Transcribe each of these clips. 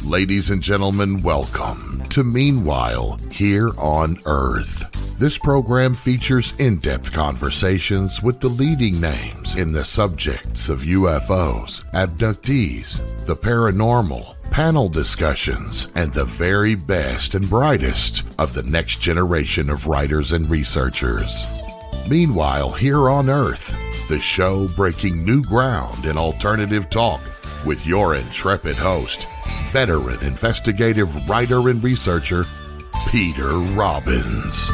Ladies and gentlemen, welcome to Meanwhile Here on Earth. This program features in-depth conversations with the leading names in the subjects of UFOs, abductees, the paranormal, panel discussions, and the very best and brightest of the next generation of writers and researchers. Meanwhile Here on Earth, the show breaking new ground in alternative talk with your intrepid host, veteran investigative writer and researcher, Peter Robbins.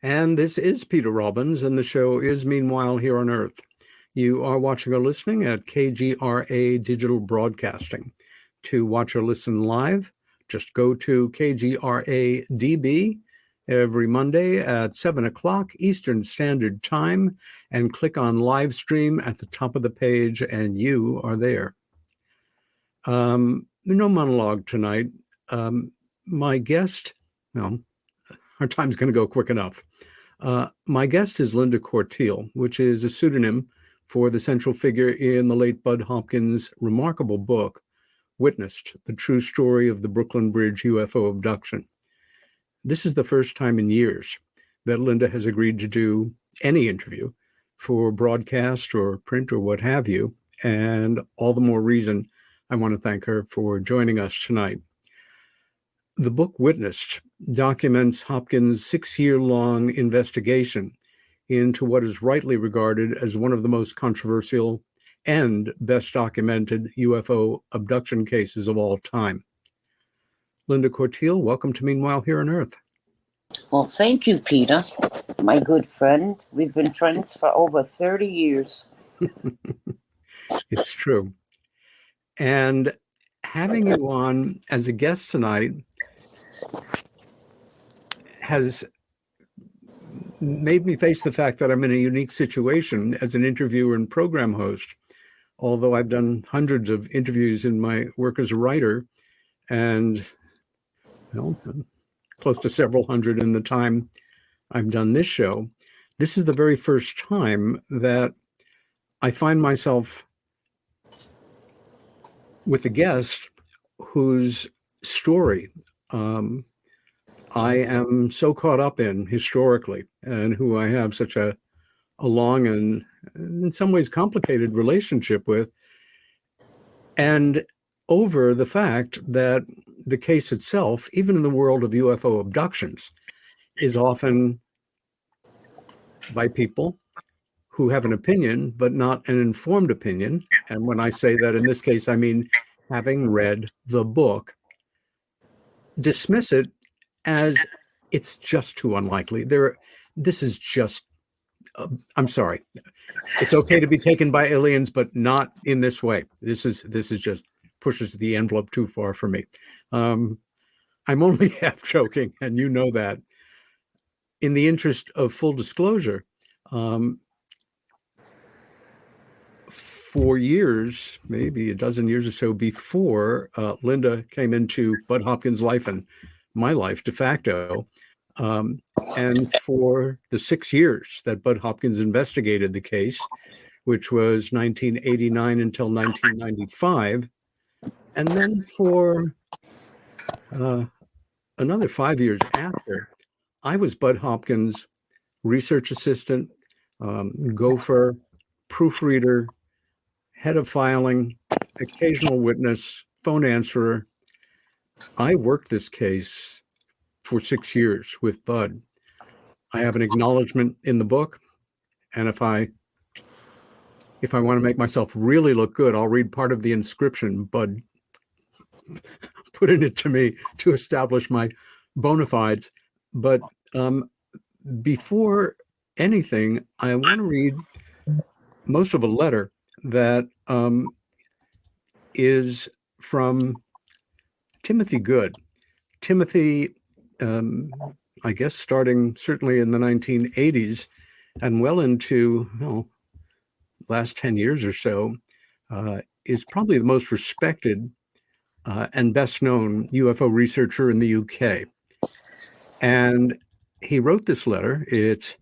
And this is Peter Robbins, and the show is Meanwhile Here on Earth. You are watching or listening at KGRA Digital Broadcasting. To watch or listen live, just go to KGRA DB every Monday at 7 o'clock Eastern Standard Time and click on live stream at the top of the page, and you are there. No monologue tonight. My guest, well, our time's going to go quick enough. My guest is Linda Cortile, which is a pseudonym for the central figure in the late Bud Hopkins' remarkable book, Witnessed, the True Story of the Brooklyn Bridge UFO Abduction. This is the first time in years that Linda has agreed to do any interview for broadcast or print or what have you, and all the more reason I want to thank her for joining us tonight. The book Witnessed documents Hopkins' 6-year-long investigation into what is rightly regarded as one of the most controversial and best documented UFO abduction cases of all time. Linda Cortile, welcome to Meanwhile Here on Earth. Well, thank you, Peter, my good friend. We've been friends for over 30 years. It's true. And having you on as a guest tonight has made me face the fact that I'm in a unique situation as an interviewer and program host. Although I've done hundreds of interviews in my work as a writer, and close to several hundred in the time I've done this show, this is the very first time that I find myself with a guest whose story I am so caught up in historically, and who I have such a long and in some ways complicated relationship with, and over the fact that the case itself, even in the world of UFO abductions, is often by people who have an opinion, but not an informed opinion. And when I say that in this case, I mean having read the book, dismiss it as it's just too unlikely. This is just, I'm sorry. It's okay to be taken by aliens, but not in this way. This is just pushes the envelope too far for me. I'm only half joking, and you know that. In the interest of full disclosure, for years, maybe a dozen years or so before Linda came into Bud Hopkins' life and my life de facto, and for the 6 years that Bud Hopkins investigated the case, which was 1989 until 1995, and then for another 5 years after, I was Bud Hopkins' research assistant, gopher, proofreader, head of filing, occasional witness, phone answerer. I worked this case for 6 years with Bud. I have an acknowledgement in the book, and if I want to make myself really look good, I'll read part of the inscription Bud put in it to me to establish my bona fides. But before anything, I want to read most of a letter that is from Timothy Good. Timothy, I guess, starting certainly in the 1980s and well into last 10 years or so, is probably the most respected and best known UFO researcher in the UK. And he wrote this letter. It's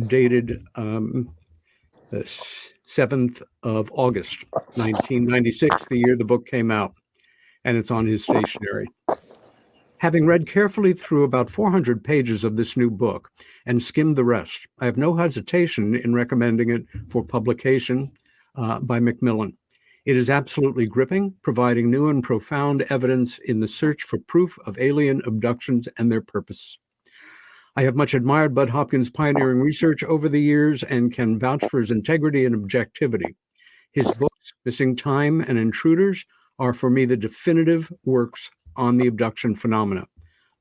dated the 7th of August, 1996, the year the book came out, and it's on his stationery. Having read carefully through about 400 pages of this new book and skimmed the rest, I have no hesitation in recommending it for publication by Macmillan. It is absolutely gripping, providing new and profound evidence in the search for proof of alien abductions and their purpose. I have much admired Bud Hopkins' pioneering research over the years and can vouch for his integrity and objectivity. His books, Missing Time and Intruders, are for me the definitive works on the abduction phenomena.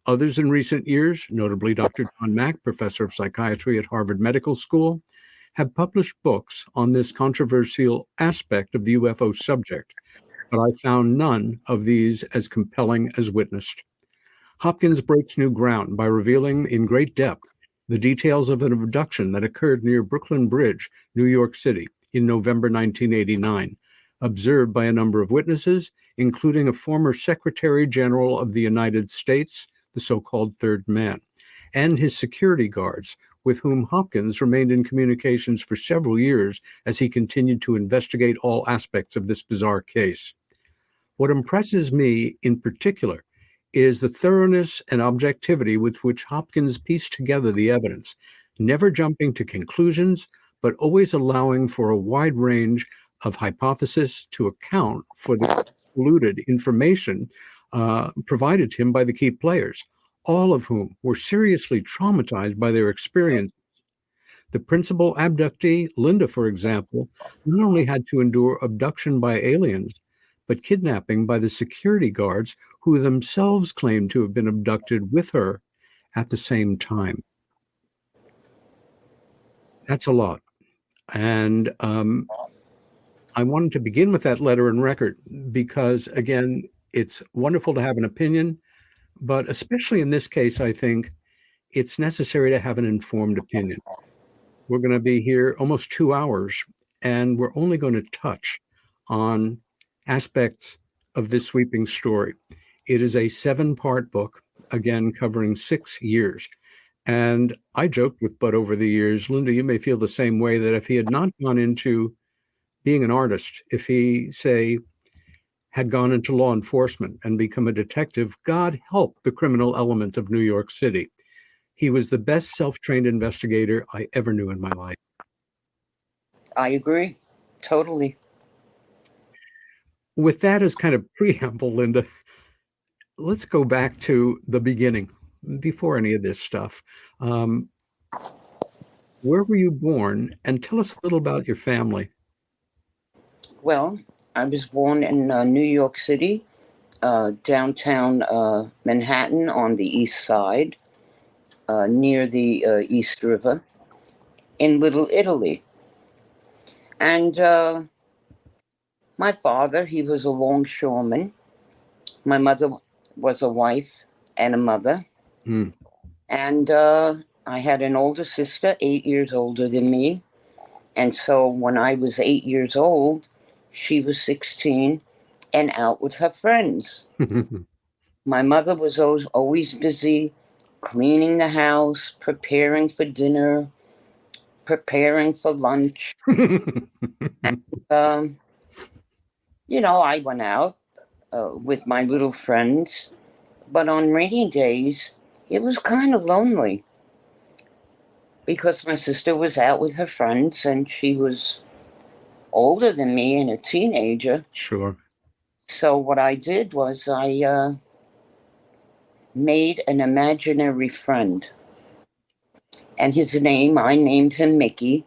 Others in recent years, notably Dr. John Mack, professor of psychiatry at Harvard Medical School, have published books on this controversial aspect of the UFO subject, but I found none of these as compelling as witnessed. Hopkins breaks new ground by revealing in great depth the details of an abduction that occurred near Brooklyn Bridge, New York City, in November 1989, observed by a number of witnesses, including a former Secretary General of the United States, the so-called Third Man, and his security guards, with whom Hopkins remained in communications for several years as he continued to investigate all aspects of this bizarre case. What impresses me in particular is the thoroughness and objectivity with which Hopkins pieced together the evidence, never jumping to conclusions, but always allowing for a wide range of hypotheses to account for the polluted information provided to him by the key players, all of whom were seriously traumatized by their experience. The principal abductee, Linda, for example, not only had to endure abduction by aliens, but kidnapping by the security guards who themselves claimed to have been abducted with her at the same time. That's a lot. And I wanted to begin with that letter and record because, again, it's wonderful to have an opinion, but especially in this case, I think it's necessary to have an informed opinion. We're going to be here almost 2 hours, and we're only going to touch on aspects of this sweeping story. It is a 7-part book, again, covering 6 years. And I joked with Bud over the years, Linda, you may feel the same way, that if he had not gone into being an artist, if he, say, had gone into law enforcement and become a detective, God help the criminal element of New York City. He was the best self-trained investigator I ever knew in my life. I agree, totally. With that as kind of preamble, Linda, let's go back to the beginning, before any of this stuff. Where were you born? And tell us a little about your family. Well, I was born in New York City, downtown Manhattan on the east side, near the East River, in Little Italy. And my father, he was a longshoreman. My mother was a wife and a mother. Mm. And I had an older sister, 8 years older than me. And so when I was 8 years old, she was 16 and out with her friends. My mother was always busy cleaning the house, preparing for dinner, preparing for lunch. And, I went out with my little friends, but on rainy days, it was kind of lonely because my sister was out with her friends and she was older than me and a teenager. Sure. So what I did was I made an imaginary friend. And his name, I named him Mickey.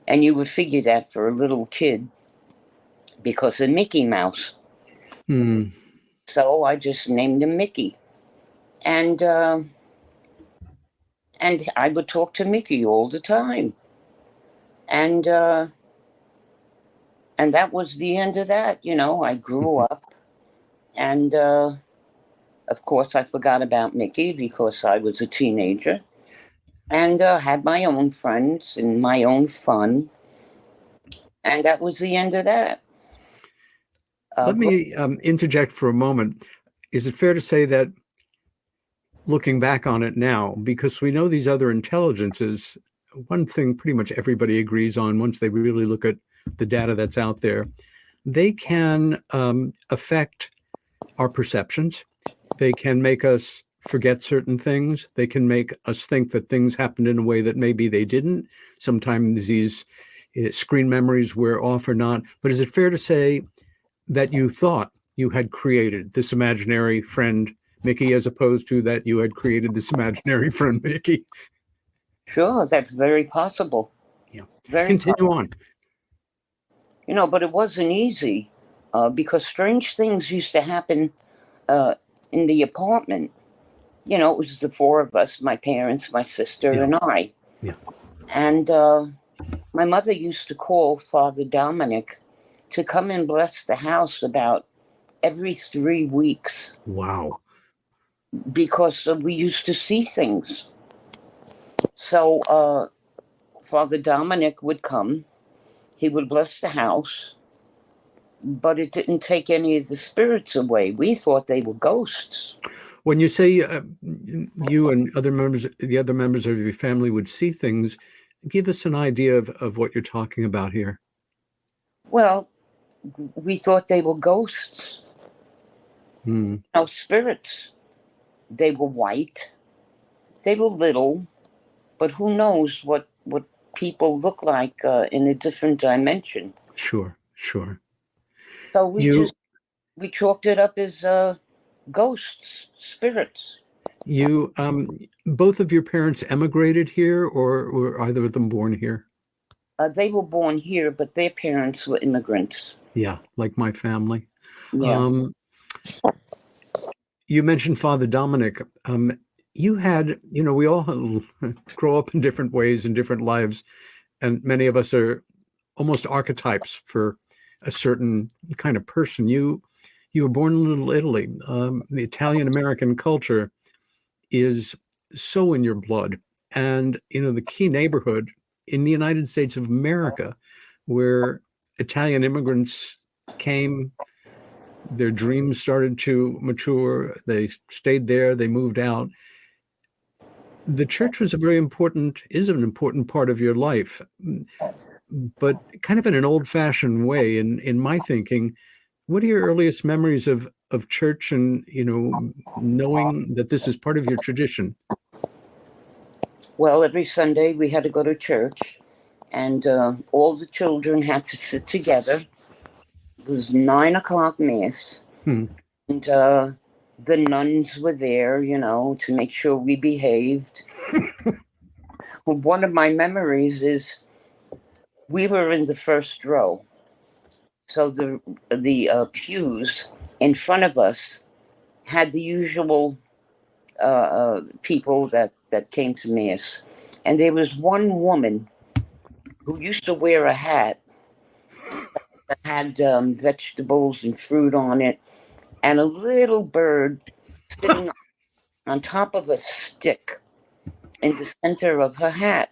And you would figure that for a little kid because of Mickey Mouse. Mm. So I just named him Mickey. And I would talk to Mickey all the time. And that was the end of that. I grew up. And, of course, I forgot about Mickey because I was a teenager. And had my own friends and my own fun. And that was the end of that. Let me interject for a moment. Is it fair to say that looking back on it now, because we know these other intelligences, one thing pretty much everybody agrees on once they really look at the data that's out there, they can affect our perceptions. They can make us forget certain things. They can make us think that things happened in a way that maybe they didn't. Sometimes these screen memories wear off or not. But is it fair to say that you thought you had created this imaginary friend, Mickey, as opposed to that you had created this imaginary friend, Mickey? Sure, that's very possible. Yeah. Very Continue possible. on. You know, but it wasn't easy because strange things used to happen in the apartment. You know, it was the four of us, my parents, my sister, Yeah. and I. Yeah. And my mother used to call Father Dominic to come and bless the house about every 3 weeks. Wow. Because we used to see things. So Father Dominic would come, he would bless the house, but it didn't take any of the spirits away. We thought they were ghosts. When you say you and the other members of your family would see things, give us an idea of what you're talking about here. Well, we thought they were ghosts. No, spirits. They were white. They were little, but who knows what people look like in a different dimension. Sure. So we chalked it up as ghosts, spirits. You, both of your parents emigrated here, or were either of them born here? They were born here, but their parents were immigrants. Yeah, like my family. Yeah. You mentioned Father Dominic. You had, we all grow up in different ways in different lives, and many of us are almost archetypes for a certain kind of person. You were born in Little Italy. The Italian-American culture is so in your blood. And, the key neighborhood in the United States of America where Italian immigrants came, their dreams started to mature. They stayed there. They moved out. The church was is an important part of your life, but kind of in an old-fashioned way. In my thinking, what are your earliest memories of church and, knowing that this is part of your tradition? Well, every Sunday we had to go to church, and all the children had to sit together. It was 9:00 mass, and the nuns were there, to make sure we behaved. One of my memories is we were in the first row, so the pews in front of us had the usual people that came to mass, and there was one woman who used to wear a hat that had vegetables and fruit on it, and a little bird sitting on top of a stick in the center of her hat.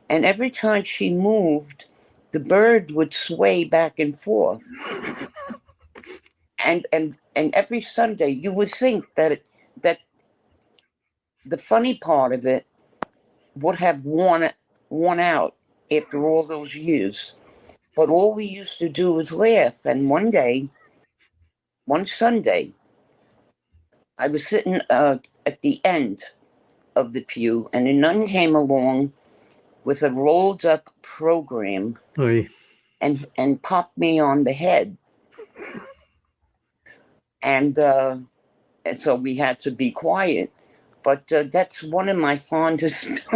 And every time she moved, the bird would sway back and forth. And every Sunday, you would think that the funny part of it would have worn out after all those years. But all we used to do was laugh. And one Sunday, I was sitting at the end of the pew, and a nun came along with a rolled up program and popped me on the head. And so we had to be quiet. But that's one of my fondest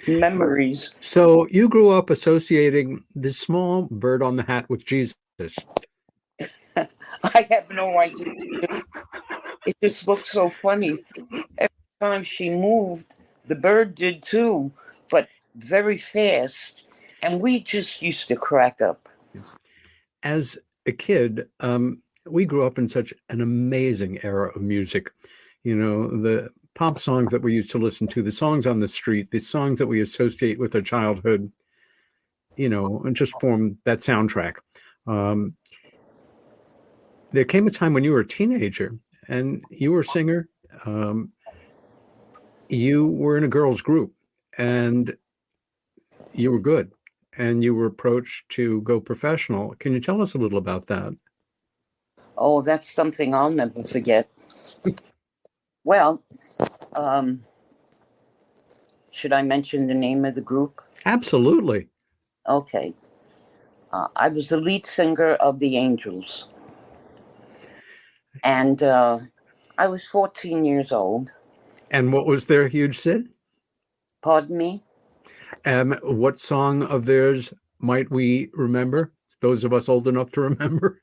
memories. So you grew up associating this small bird on the hat with Jesus. I have no idea. It just looked so funny. Every time she moved, the bird did too, but very fast. And we just used to crack up. As a kid, we grew up in such an amazing era of music. The pop songs that we used to listen to, the songs on the street, the songs that we associate with our childhood, and just form that soundtrack. there came a time when you were a teenager and you were a singer. You were in a girls' group and you were good, and you were approached to go professional. Can you tell us a little about that? Oh, that's something I'll never forget. Well, should I mention the name of the group? Absolutely. Okay. I was the lead singer of the Angels. And I was 14 years old. And what was their huge hit? Pardon me? What song of theirs might we remember? Those of us old enough to remember?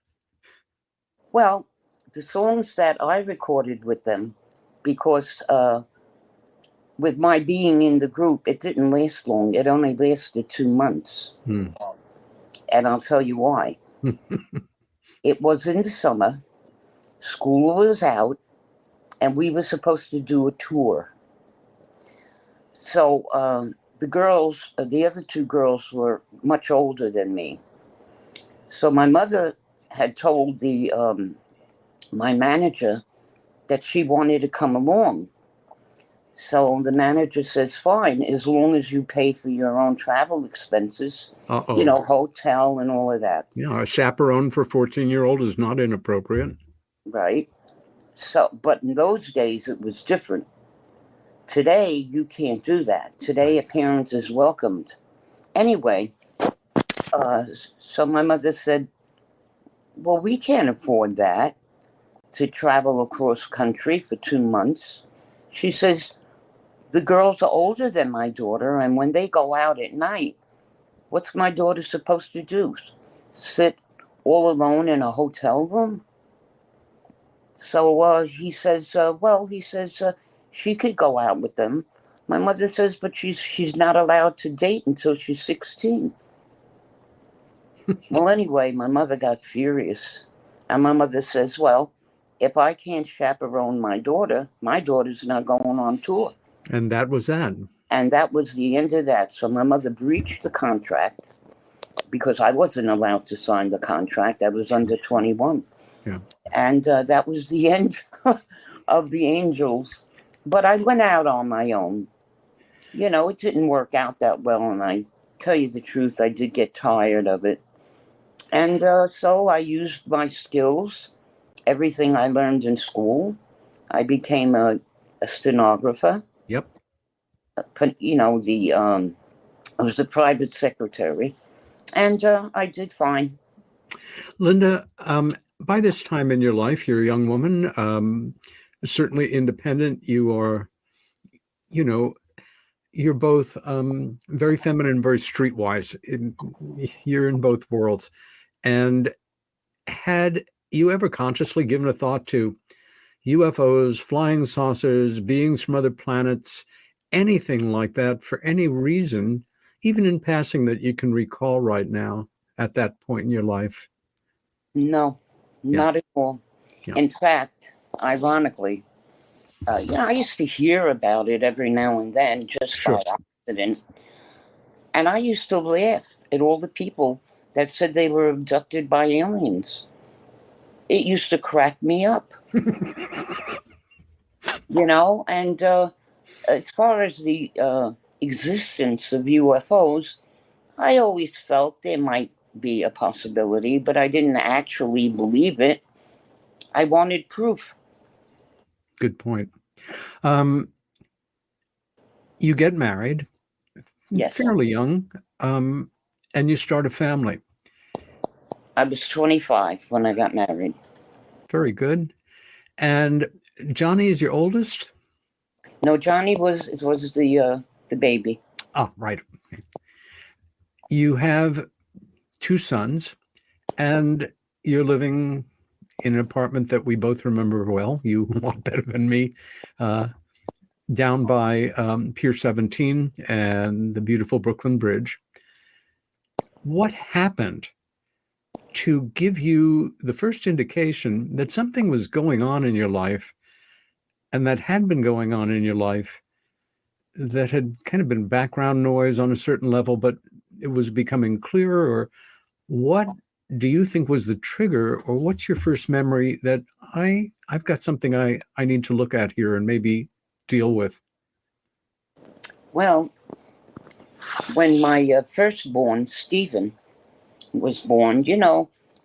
Well, the songs that I recorded with them, because with my being in the group, it didn't last long. It only lasted 2 months. And I'll tell you why. It was in the summer, school was out, and we were supposed to do a tour. So the girls, the other 2 girls were much older than me. So my mother had told my manager that she wanted to come along. So the manager says, fine, as long as you pay for your own travel expenses, hotel and all of that. Yeah, a chaperone for a 14-year-old is not inappropriate. Right. So, but in those days, it was different. Today, you can't do that. Today, a parent is welcomed. Anyway, so my mother said, well, we can't afford that, to travel across country for 2 months. She says, the girls are older than my daughter, and when they go out at night, what's my daughter supposed to do? Sit all alone in a hotel room? So he says, she could go out with them. My mother says, but she's not allowed to date until she's 16. Well, anyway, my mother got furious. And my mother says, well, if I can't chaperone my daughter's not going on tour. And that was that. And that was the end of that. So my mother breached the contract because I wasn't allowed to sign the contract. I was under 21. Yeah. And that was the end of the Angels. But I went out on my own. It didn't work out that well. And I tell you the truth, I did get tired of it. And so I used my skills, everything I learned in school. I became a stenographer. Yep. I was the private secretary. And I did fine. Linda, by this time in your life, you're a young woman, certainly independent. You are, you're both very feminine, very streetwise. You're in both worlds. And had you ever consciously given a thought to UFOs, flying saucers, beings from other planets, anything like that for any reason, even in passing that you can recall right now at that point in your life? No, not at all. Yeah. In fact, ironically, I used to hear about it every now and then, just by accident. And I used to laugh at all the people that said they were abducted by aliens. It used to crack me up. And as far as the existence of UFOs, I always felt there might be a possibility, but I didn't actually believe it. I wanted proof. Good point. You get married, yes, fairly young, and you start a family. I was 25 when I got married. Very good. And Johnny is your oldest? No, Johnny was the baby. Oh, right. You have 2 sons, and you're living in an apartment that we both remember well. You a lot better than me, down by Pier 17 and the beautiful Brooklyn Bridge. What happened to give you the first indication that something was going on in your life, and that had been going on in your life, that had kind of been background noise on a certain level, but it was becoming clearer? Or what do you think was the trigger, or what's your first memory that I've got something I need to look at here and maybe deal with? Well, when my firstborn, Stephen, was born,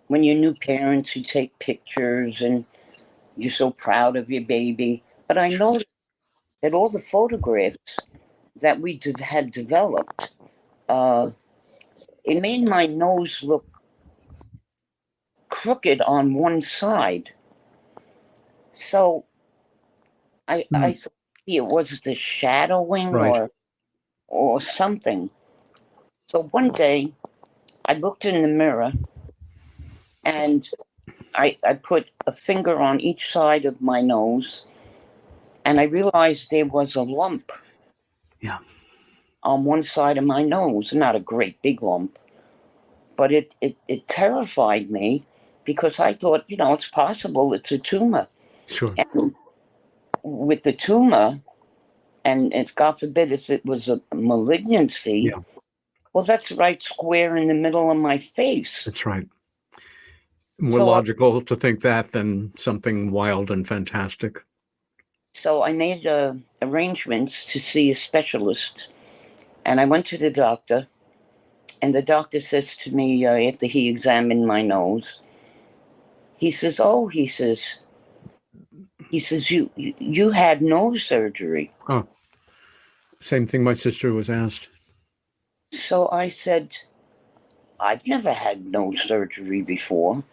when your new parents, you take pictures and you're so proud of your baby. But I noticed that all the photographs that we had developed, it made my nose look crooked on one side. So I thought it was the shadowing Right. or something. So one day I looked in the mirror and I put a finger on each side of my nose, and I realized there was a lump. Yeah. On one side of my nose, not a great big lump, but it terrified me because I thought, it's possible it's a tumor. Sure. And with the tumor, and if God forbid if it was a malignancy, Yeah. well, that's right square in the middle of my face. That's right. More So logical to think that than something wild and fantastic. So I made arrangements to see a specialist, and I went to the doctor, and the doctor says to me after he examined my nose, he says, "Oh," he says, you had nose surgery." Oh, same thing my sister was asked. So I said, "I've never had nose surgery before."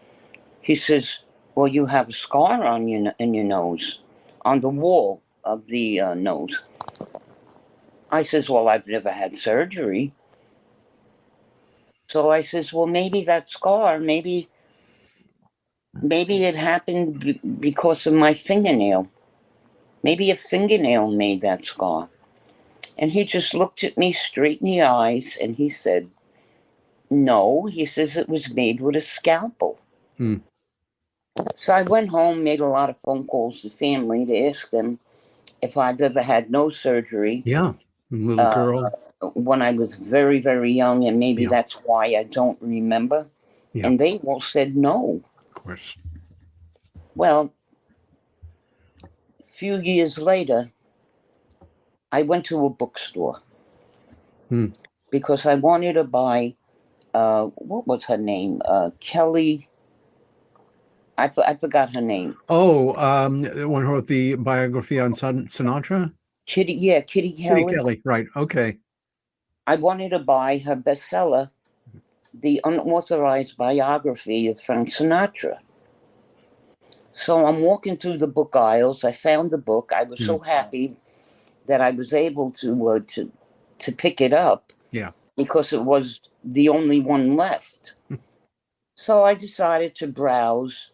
He says, "Well, you have a scar on in your nose, on the wall of the nose." I says, "Well, I've never had surgery." So I says, "Well, maybe that scar, maybe it happened because of my fingernail. Maybe a fingernail made that scar." And he just looked at me straight in the eyes and he said, "No," he says, "it was made with a scalpel." So I went home, made a lot of phone calls to family to ask them if I've ever had nose surgery. Yeah. Little girl. When I was very, very young, and maybe that's why I don't remember. Yeah. And they all said no. Of course. Well, a few years later, I went to a bookstore because I wanted to buy, what was her name? Kelly. I forgot her name. Oh, the one who wrote the biography on Sinatra? Kitty Kelly. Kitty Kelly, right. Okay. I wanted to buy her bestseller, The Unauthorized Biography of Frank Sinatra. So I'm walking through the book aisles. I found the book. I was so happy that I was able to pick it up. Yeah. Because it was the only one left. So I decided to browse,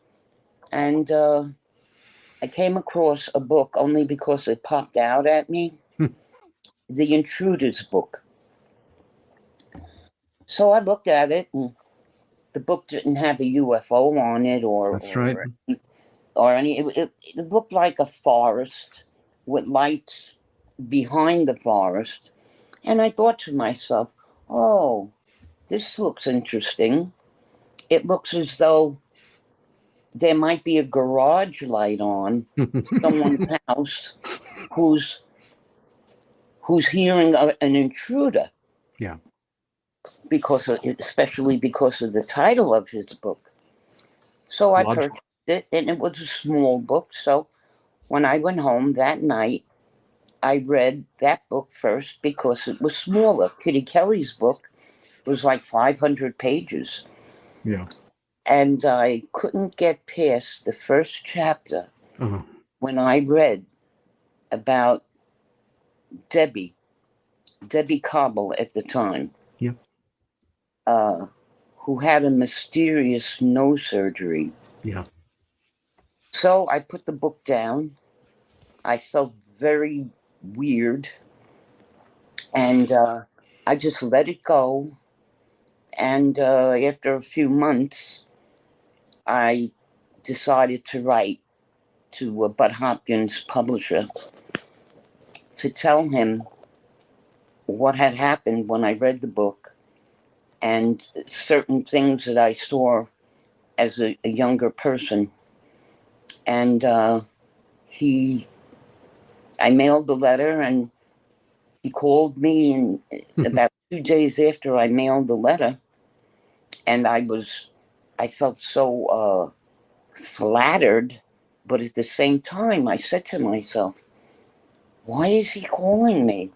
and I came across a book only because it popped out at me, The Intruder's book. So I looked at it, and the book didn't have a UFO on it That's right. or any. It looked like a forest with lights behind the forest. And I thought to myself, oh, this looks interesting. It looks as though there might be a garage light on someone's house who's hearing an intruder. Yeah. Especially because of the title of his book. So I purchased it, and it was a small book. So when I went home that night, I read that book first because it was smaller. Kitty Kelly's book was like 500 pages. Yeah. And I couldn't get past the first chapter when I read about Debbie Cobble at the time. Yeah. Who had a mysterious nose surgery. Yeah. So I put the book down. I felt very weird. And I just let it go. And after a few months, I decided to write to Bud Hopkins' publisher to tell him what had happened when I read the book and certain things that I saw as a younger person. And I mailed the letter, and he called me, and about 2 days after I mailed the letter, and I felt so flattered, but at the same time, I said to myself, why is he calling me?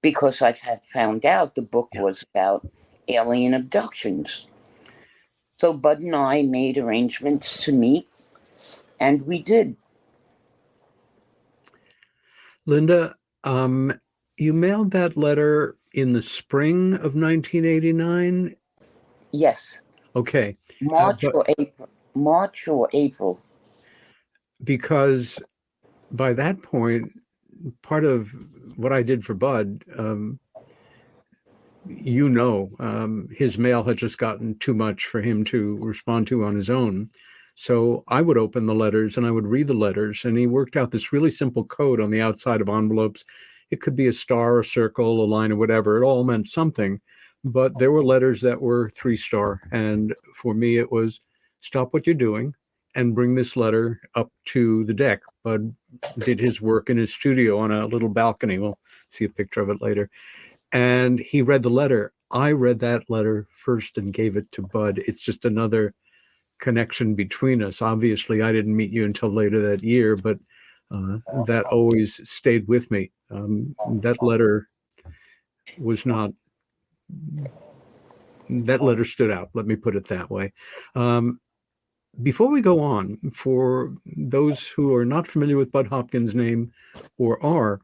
Because I had found out the book was about alien abductions. So Bud and I made arrangements to meet, and we did. Linda, you mailed that letter in the spring of 1989? Yes. Okay. March or April. Because by that point, part of what I did for Bud, his mail had just gotten too much for him to respond to on his own. So I would open the letters and I would read the letters, and he worked out this really simple code on the outside of envelopes. It could be a star, a circle, a line, or whatever. It all meant something. But there were letters that were 3-star. And for me, it was stop what you're doing and bring this letter up to the deck. Bud did his work in his studio on a little balcony. We'll see a picture of it later. And he read the letter. I read that letter first and gave it to Bud. It's just another connection between us. Obviously, I didn't meet you until later that year, but that always stayed with me. That letter stood out. Let me put it that way. Before we go on, for those who are not familiar with Bud Hopkins' name or are,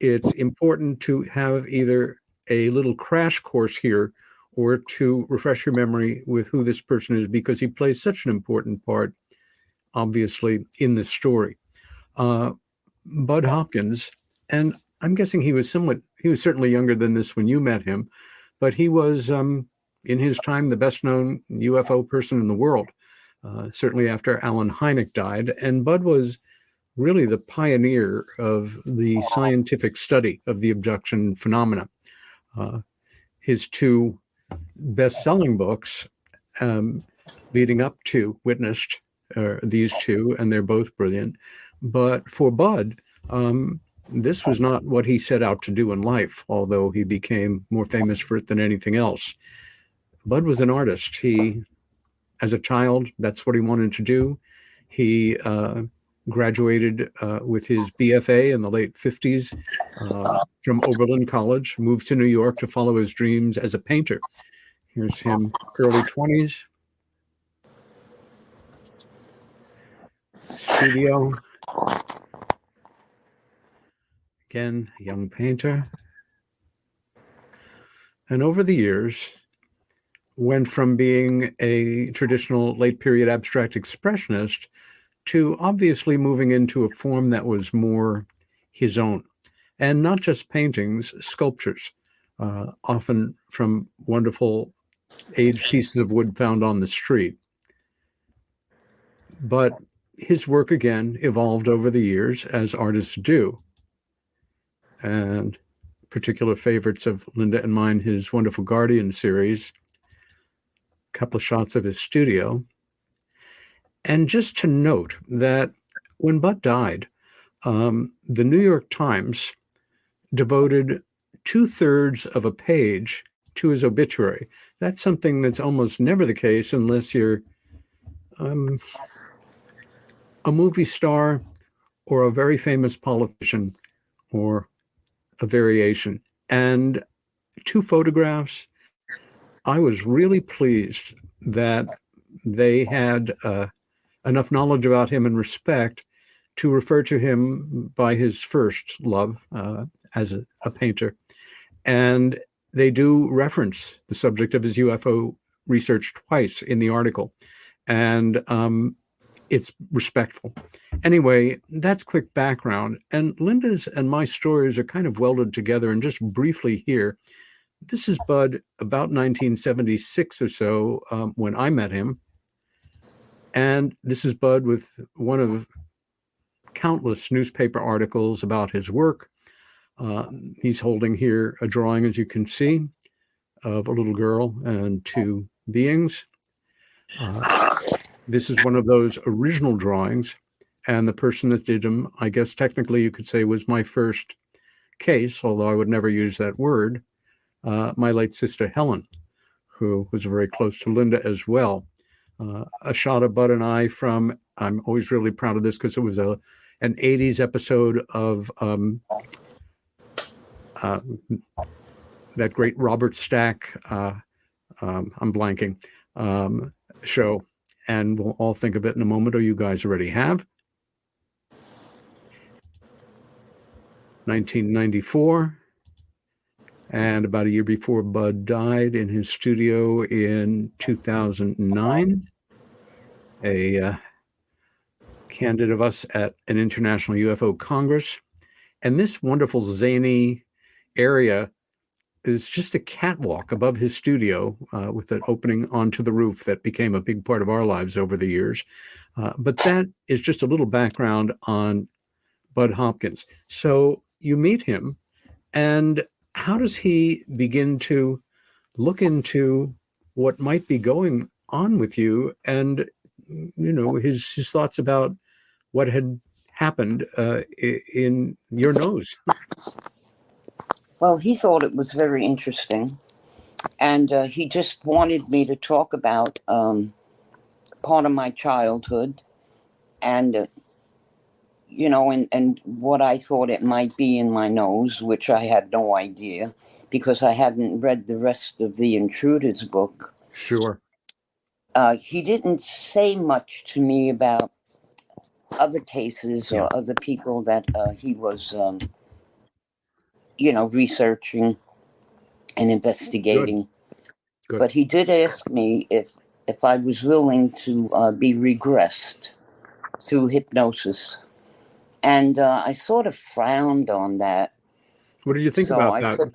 it's important to have either a little crash course here or to refresh your memory with who this person is, because he plays such an important part, obviously, in this story. Bud Hopkins, and I'm guessing he was certainly younger than this when you met him, but he was, in his time, the best known UFO person in the world, certainly after Alan Hynek died. And Bud was really the pioneer of the scientific study of the abduction phenomena. His two best-selling books leading up to Witnessed, these two, and they're both brilliant. But for Bud, this was not what he set out to do in life, although he became more famous for it than anything else. Bud was an artist. As a child, that's what he wanted to do. He graduated with his BFA in the late 50s from Oberlin College, moved to New York to follow his dreams as a painter. Here's him, early 20s. Studio. Again, a young painter. And over the years, went from being a traditional late period abstract expressionist to obviously moving into a form that was more his own. And not just paintings, sculptures, often from wonderful aged pieces of wood found on the street. But his work, again, evolved over the years, as artists do. And particular favorites of Linda and mine, his wonderful Guardian series, a couple of shots of his studio. And just to note that when Bud died, the New York Times devoted 2/3 of a page to his obituary. That's something that's almost never the case unless you're a movie star or a very famous politician or a variation. And 2 photographs, I was really pleased that they had enough knowledge about him and respect to refer to him by his first love as a painter. And they do reference the subject of his UFO research twice in the article. And it's respectful. Anyway, that's quick background. And Linda's and my stories are kind of welded together. And just briefly here, this is Bud about 1976 or so when I met him. And this is Bud with one of countless newspaper articles about his work. He's holding here a drawing, as you can see. of a little girl and two beings. This is one of those original drawings, and the person that did them, I guess technically you could say, was my first case, although I would never use that word, my late sister Helen, who was very close to Linda as well. A shot of Bud and I from, I'm always really proud of this because it was an 80s episode of that great Robert Stack, I'm blanking, show. And we'll all think of it in a moment, or you guys already have. 1994. And about a year before Bud died, in his studio in 2009, a candid of us at an International UFO Congress. And this wonderful zany area is just a catwalk above his studio with an opening onto the roof that became a big part of our lives over the years. But that is just a little background on Bud Hopkins. So you meet him, and how does he begin to look into what might be going on with you and, you know, his thoughts about what had happened in your nose? Well, he thought it was very interesting, and he just wanted me to talk about part of my childhood and, you know, and what I thought it might be in my nose, which I had no idea because I hadn't read the rest of the Intruders book. Sure. He didn't say much to me about other cases or other people that he was, you know, researching and investigating. Good. But he did ask me if I was willing to be regressed through hypnosis. And I sort of frowned on that. What do you think about that?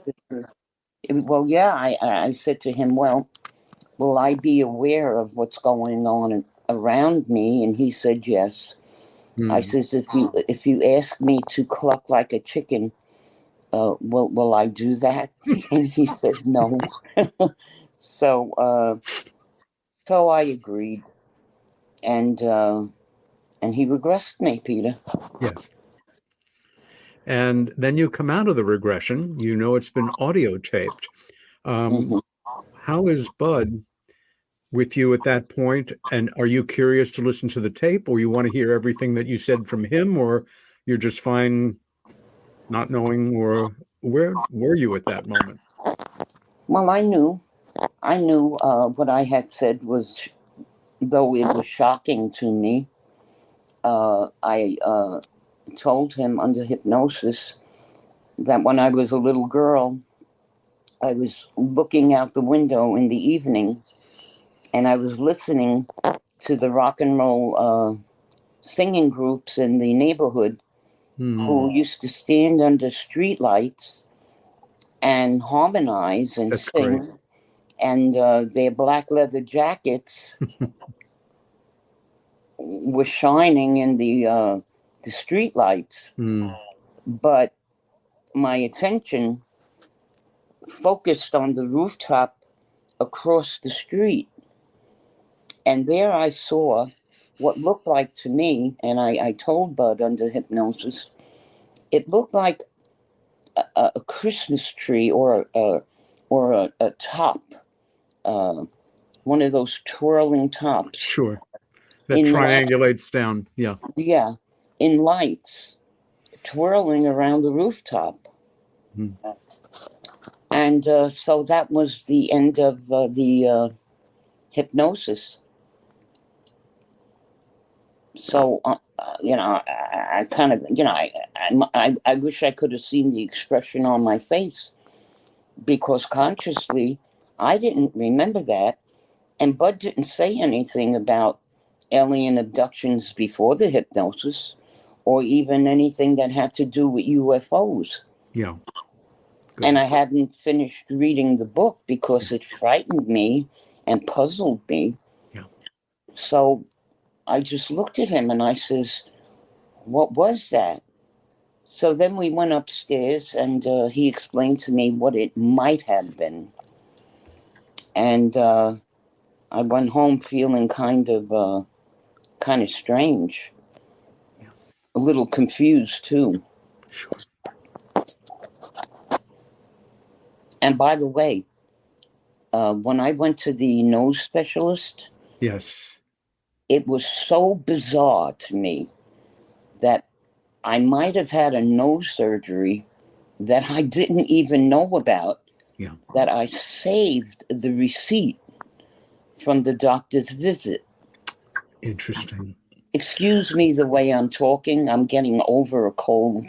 Well, yeah, I said to him, well, will I be aware of what's going on around me? And he said, yes. I says, if you ask me to cluck like a chicken, will I do that? And he said, no. So I agreed. And he regressed me, Peter. Yes. And then you come out of the regression. You know it's been audio taped. How is Bud with you at that point? And are you curious to listen to the tape, or you want to hear everything that you said from him, or you're just fine not knowing, or where were you at that moment? Well, I knew what I had said was, though it was shocking to me, I told him under hypnosis that when I was a little girl, I was looking out the window in the evening and I was listening to the rock and roll singing groups in the neighborhood who used to stand under streetlights and harmonize and sing. Great. And their black leather jackets were shining in the street lights. But my attention focused on the rooftop across the street. And there I saw what looked like to me, and I told Bud under hypnosis, it looked like a Christmas tree or a top, one of those twirling tops. Sure. That triangulates down. Yeah. Yeah. In lights, twirling around the rooftop. And so that was the end of the hypnosis. So, you know, I kind of, you know, I wish I could have seen the expression on my face, because consciously I didn't remember that. And Bud didn't say anything about alien abductions before the hypnosis, or even anything that had to do with UFOs. Yeah. Good. And I hadn't finished reading the book because it frightened me and puzzled me. Yeah. So I just looked at him and I says, what was that? So then we went upstairs and he explained to me what it might have been. And I went home feeling kind of strange, a little confused too. Sure. And by the way, when I went to the nose specialist, Yes. it was so bizarre to me that I might have had a nose surgery that I didn't even know about, Yeah. that I saved the receipt from the doctor's visit. Interesting. Excuse me the way I'm talking. I'm getting over a cold.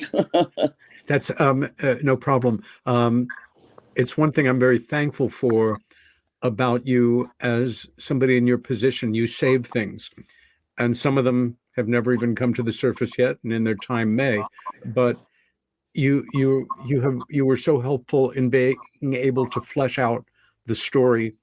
That's no problem. It's one thing I'm very thankful for about you as somebody in your position. You save things, and some of them have never even come to the surface yet, and in their time may. But you were so helpful in being able to flesh out the story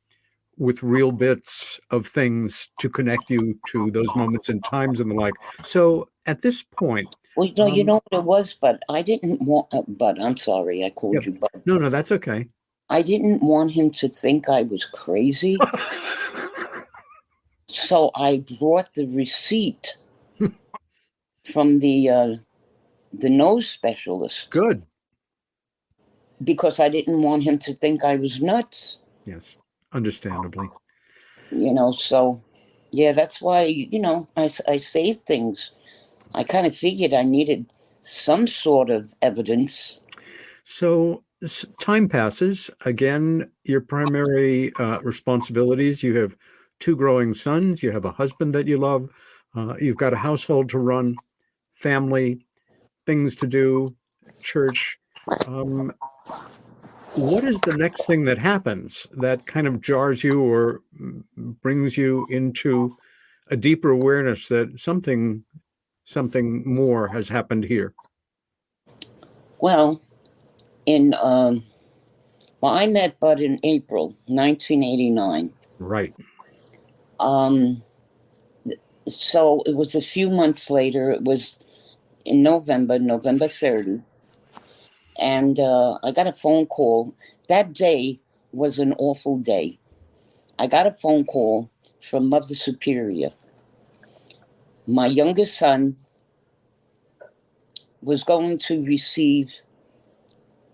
with real bits of things to connect you to those moments and times and the like. So at this point, Well, you know what it was, but I didn't want. But I'm sorry, I called you. But no, that's okay. I didn't want him to think I was crazy. So I brought the receipt from the nose specialist. Good. Because I didn't want him to think I was nuts. Yes, understandably. So yeah, that's why, I saved things. I kind of figured I needed some sort of evidence. So time passes. Again, your primary responsibilities, you have two growing sons, you have a husband that you love, you've got a household to run, family, things to do, church. What is the next thing that happens that kind of jars you or brings you into a deeper awareness that something more has happened here? Well, I met Bud in April 1989. Right. So it was a few months later. It was in November 30. And I got a phone call. That day was an awful day. I got a phone call from Mother Superior. My youngest son was going to receive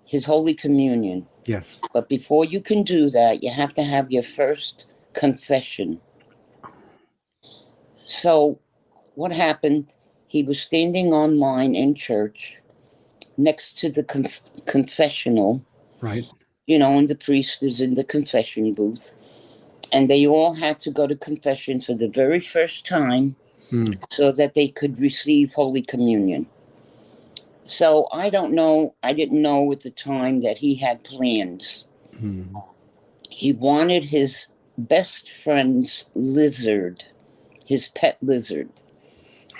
his Holy Communion. Yes. But before you can do that, you have to have your first confession. So what happened, he was standing online in church next to the confessional. Right. And the priest is in the confession booth. And they all had to go to confession for the very first time so that they could receive Holy Communion. So I didn't know at the time that he had plans. He wanted his best friend's lizard, his pet lizard.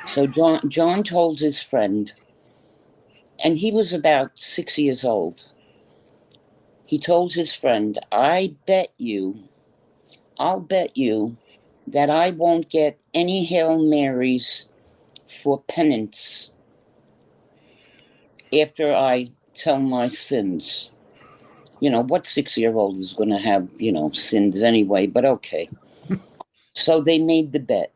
So John told his friend, and he was about 6 years old. He told his friend, I'll bet you that I won't get any Hail Marys for penance after I tell my sins. What 6-year-old is going to have, sins anyway, but okay. So they made the bet.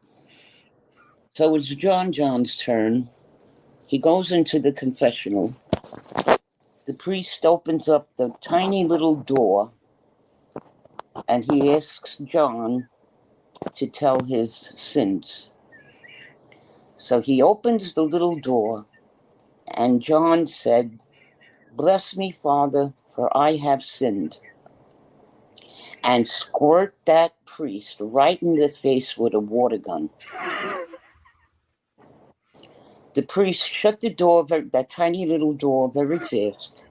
So it's John's turn. He goes into the confessional. The priest opens up the tiny little door and he asks John to tell his sins. So he opens the little door and John said, "Bless me, Father, for I have sinned." And squirt that priest right in the face with a water gun. The priest shut the door, that tiny little door, very fast.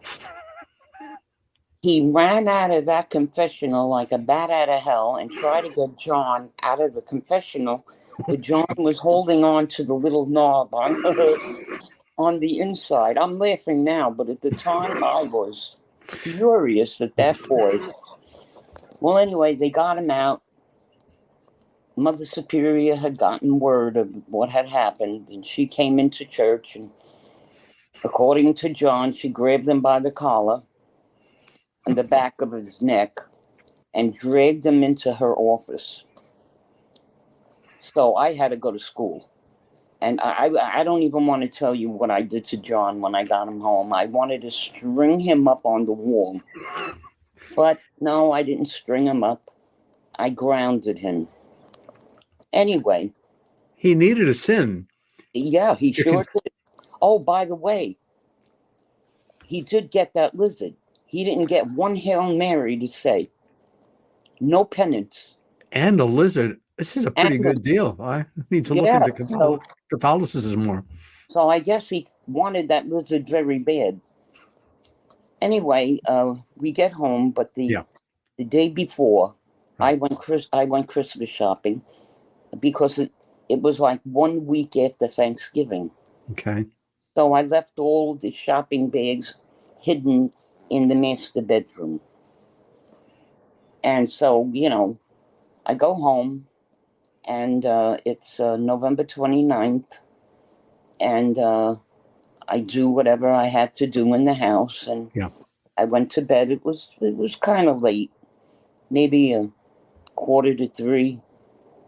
He ran out of that confessional like a bat out of hell and tried to get John out of the confessional, but John was holding on to the little knob on the inside. I'm laughing now, but at the time I was furious at that boy. Well, anyway, they got him out. Mother Superior had gotten word of what had happened, and she came into church, and according to John, she grabbed him by the collar and the back of his neck and dragged him into her office. So I had to go to school. And I don't even want to tell you what I did to John when I got him home. I wanted to string him up on the wall. But no, I didn't string him up. I grounded him. Anyway. He needed a sin. Yeah, he sure did. Oh, by the way, he did get that lizard. He didn't get one Hail Mary to say. No penance. And a lizard. This is a pretty good deal. I need to look into Catholicism more. So I guess he wanted that lizard very bad. Anyway, we get home, but the day before, I went Christmas shopping because it was like 1 week after Thanksgiving. Okay. So I left all the shopping bags hidden in the master bedroom. And so, I go home, and it's November 29th, and I do whatever I had to do in the house, and I went to bed. It was kind of late, maybe 2:45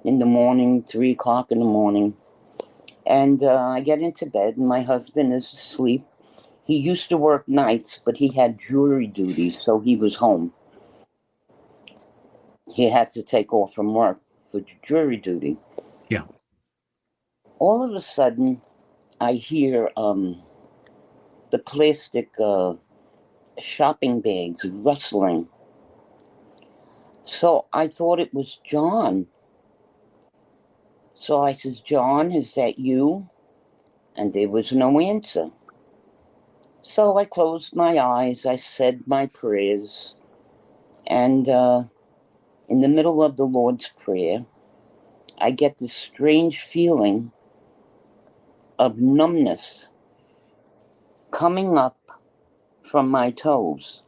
in the morning, 3:00 in the morning. And I get into bed, and my husband is asleep. He used to work nights, but he had jury duty, so he was home. He had to take off from work for jury duty. Yeah. All of a sudden, I hear the plastic shopping bags rustling. So I thought it was John. So I said, John, is that you? And there was no answer. So I closed my eyes. I said my prayers. And in the middle of the Lord's Prayer, I get this strange feeling of numbness coming up from my toes.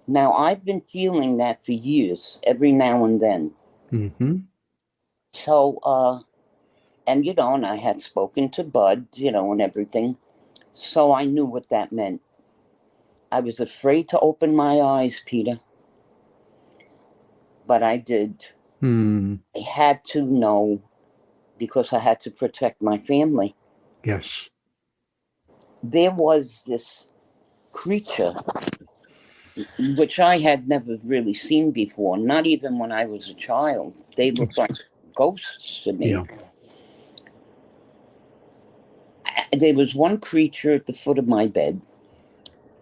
Now, I've been feeling that for years, every now and then. Mm-hmm. So, and I had spoken to Bud, and everything. So I knew what that meant. I was afraid to open my eyes, Peter. But I did. I had to know because I had to protect my family. Yes. There was this creature, which I had never really seen before, not even when I was a child. They looked like ghosts to me. Yeah. There was one creature at the foot of my bed.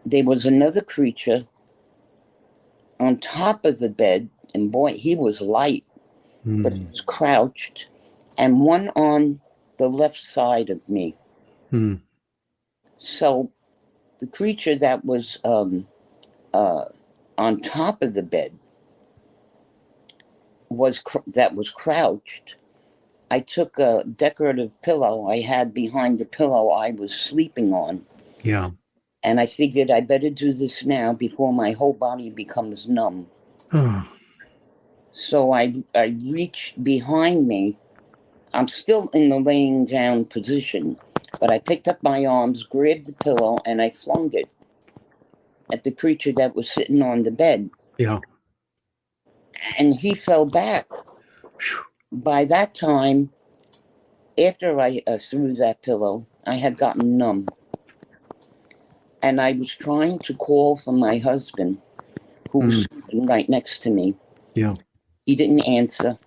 There was another creature on top of the bed, and boy, he was light, but he was crouched, and one on the left side of me. So the creature that was on top of the bed that was crouched. I took a decorative pillow I had behind the pillow I was sleeping on. Yeah. And I figured I better do this now before my whole body becomes numb. So I reached behind me. I'm still in the laying down position, but I picked up my arms, grabbed the pillow, and I flung it at the creature that was sitting on the bed. Yeah. And he fell back. By that time, after I threw that pillow, I had gotten numb. And I was trying to call for my husband, who was sitting right next to me. Yeah. He didn't answer.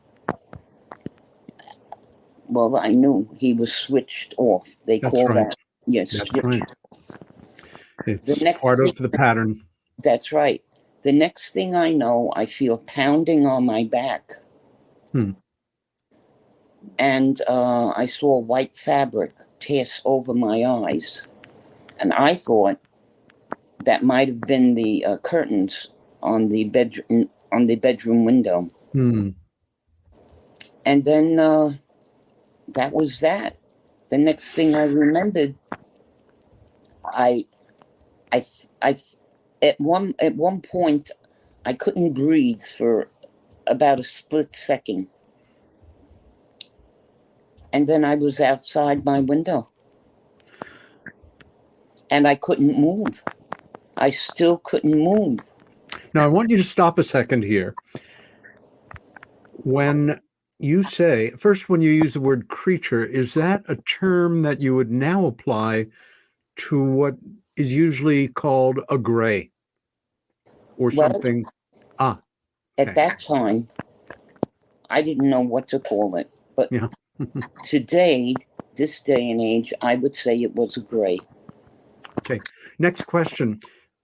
Well, I knew he was switched off. They call that. Yes. That's right. It's part of the pattern. That's right. The next thing I know, I feel pounding on my back. And I saw white fabric pass over my eyes. And I thought that might have been the curtains on the bedroom window. And then that was that. The next thing I remembered, I at one point I couldn't breathe for about a split second. And then I was outside my window. And I couldn't move. I still couldn't move. Now, I want you to stop a second here. When you say, first, when you use the word creature, is that a term that you would now apply to what is usually called a gray or Well, something? at Okay. that time, I didn't know what to call it. But Yeah. today, this day and age, I would say it was a gray. Okay. Next question.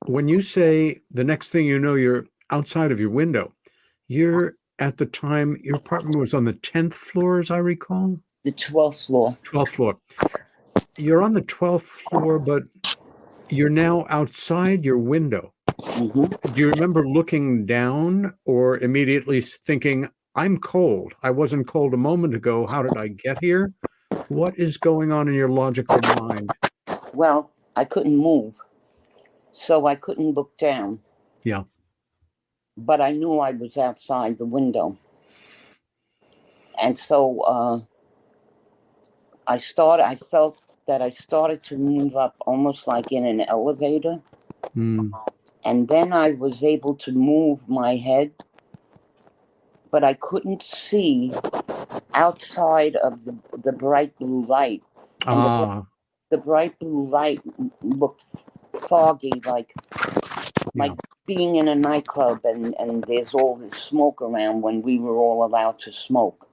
When you say the next thing you know, you're outside of your window, you're at the time, your apartment was on the 10th floor, as I recall? The 12th floor. 12th floor. You're on the 12th floor, but you're now outside your window. Mm-hmm. Do you remember looking down or immediately thinking, I'm cold? I wasn't cold a moment ago. How did I get here? What is going on in your logical mind? Well, I couldn't move, so I couldn't look down. Yeah. But I knew I was outside the window. And so I felt that I started to move up almost like in an elevator. Mm. And then I was able to move my head, but I couldn't see outside of the bright blue light. And the bright blue light looked foggy, like being in a nightclub and there's all this smoke around when we were all allowed to smoke,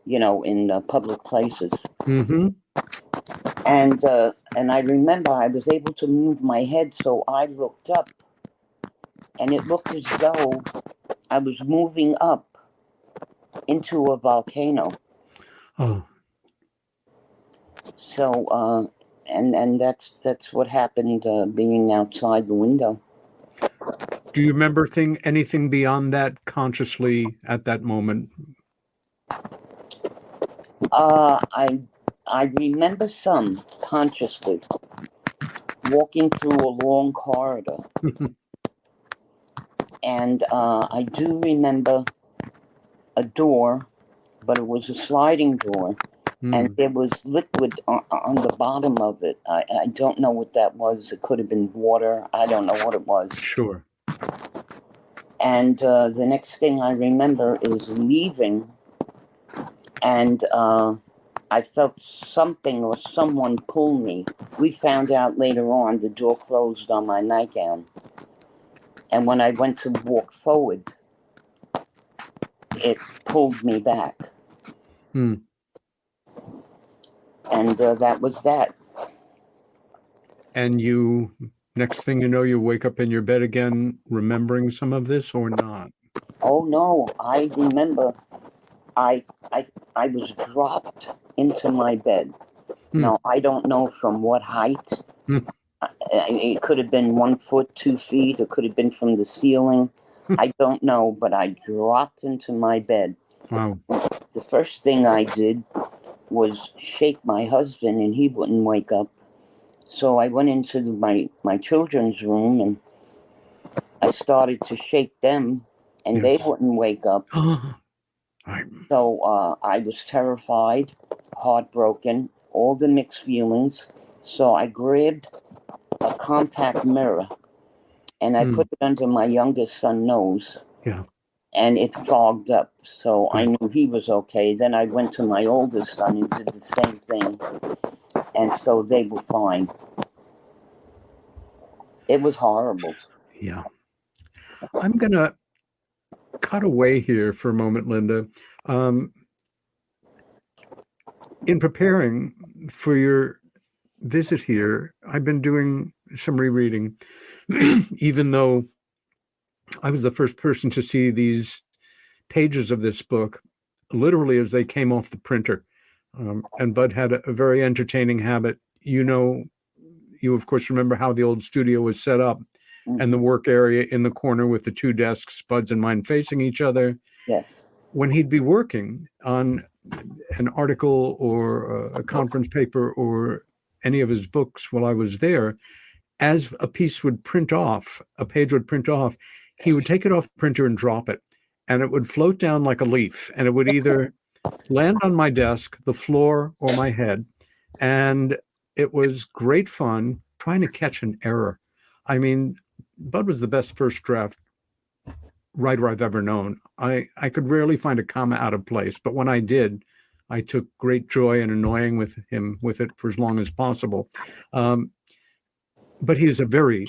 in public places. Mm-hmm. And I remember I was able to move my head, so I looked up, and it looked as though I was moving up into a volcano. Oh. So and that's what happened, being outside the window. Do you remember anything beyond that consciously at that moment? I remember some consciously walking through a long corridor. And I do remember a door, but it was a sliding door, and there was liquid on the bottom of it. I don't know what that was. It could have been water. I don't know what it was. Sure. And the next thing I remember is leaving, and I felt something or someone pull me. We found out later on the door closed on my nightgown. And when I went to walk forward, it pulled me back. And that was that. And next thing you know, you wake up in your bed again, remembering some of this or not? Oh, no. I remember I was dropped into my bed. Now, I don't know from what height. It could have been 1 foot, 2 feet. It could have been from the ceiling. I don't know, but I dropped into my bed. Wow. The first thing I did was shake my husband, and he wouldn't wake up. So I went into my children's room, and I started to shake them, and they wouldn't wake up. Right. So I was terrified, heartbroken, all the mixed feelings. So I grabbed a compact mirror, and I put it under my youngest son's nose. Yeah. And it fogged up. So I knew he was okay. Then I went to my oldest son and did the same thing. And so they were fine. It was horrible. Yeah. I'm going to cut away here for a moment, Linda. In preparing for your visit here, I've been doing some rereading, even though I was the first person to see these pages of this book literally as they came off the printer. And Bud had a very entertaining habit. You of course remember how the old studio was set up, and the work area in the corner with the two desks, Bud's and mine, facing each other. Yeah. When he'd be working on an article or a conference paper or any of his books while I was there, as a piece would print off, a page would print off, he would take it off the printer and drop it, and it would float down like a leaf, and it would either land on my desk, the floor, or my head. And it was great fun trying to catch an error. I mean, Bud was the best first draft writer I've ever known. I could rarely find a comma out of place, but when I did, I took great joy in annoying with him with it for as long as possible. But he is a very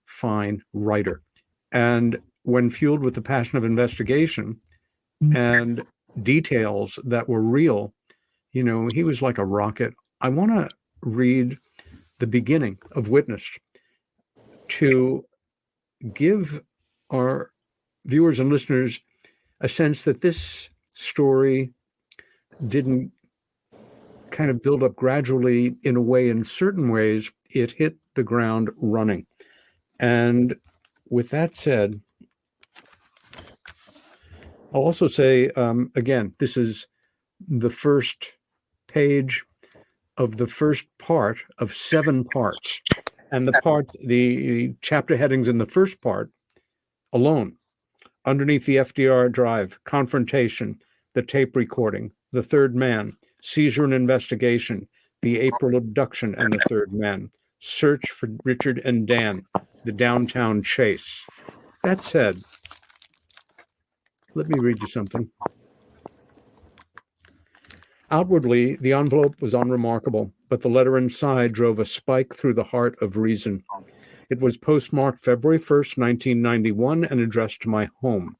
fine writer. And when fueled with the passion of investigation and details that were real, you know, he was like a rocket. I want to read the beginning of Witness to give our viewers and listeners a sense that this story didn't kind of build up gradually in a way. In certain ways, it hit the ground running. And with that said, I'll also say, again, this is the first page of the first part of 7 parts. And the chapter headings in the first part alone, underneath the FDR drive, confrontation, the tape recording, the third man, seizure and investigation, the April abduction and the third man, search for Richard and Dan, the downtown chase. That said, let me read you something. Outwardly, the envelope was unremarkable, but the letter inside drove a spike through the heart of reason. It was postmarked February 1st, 1991, and addressed to my home.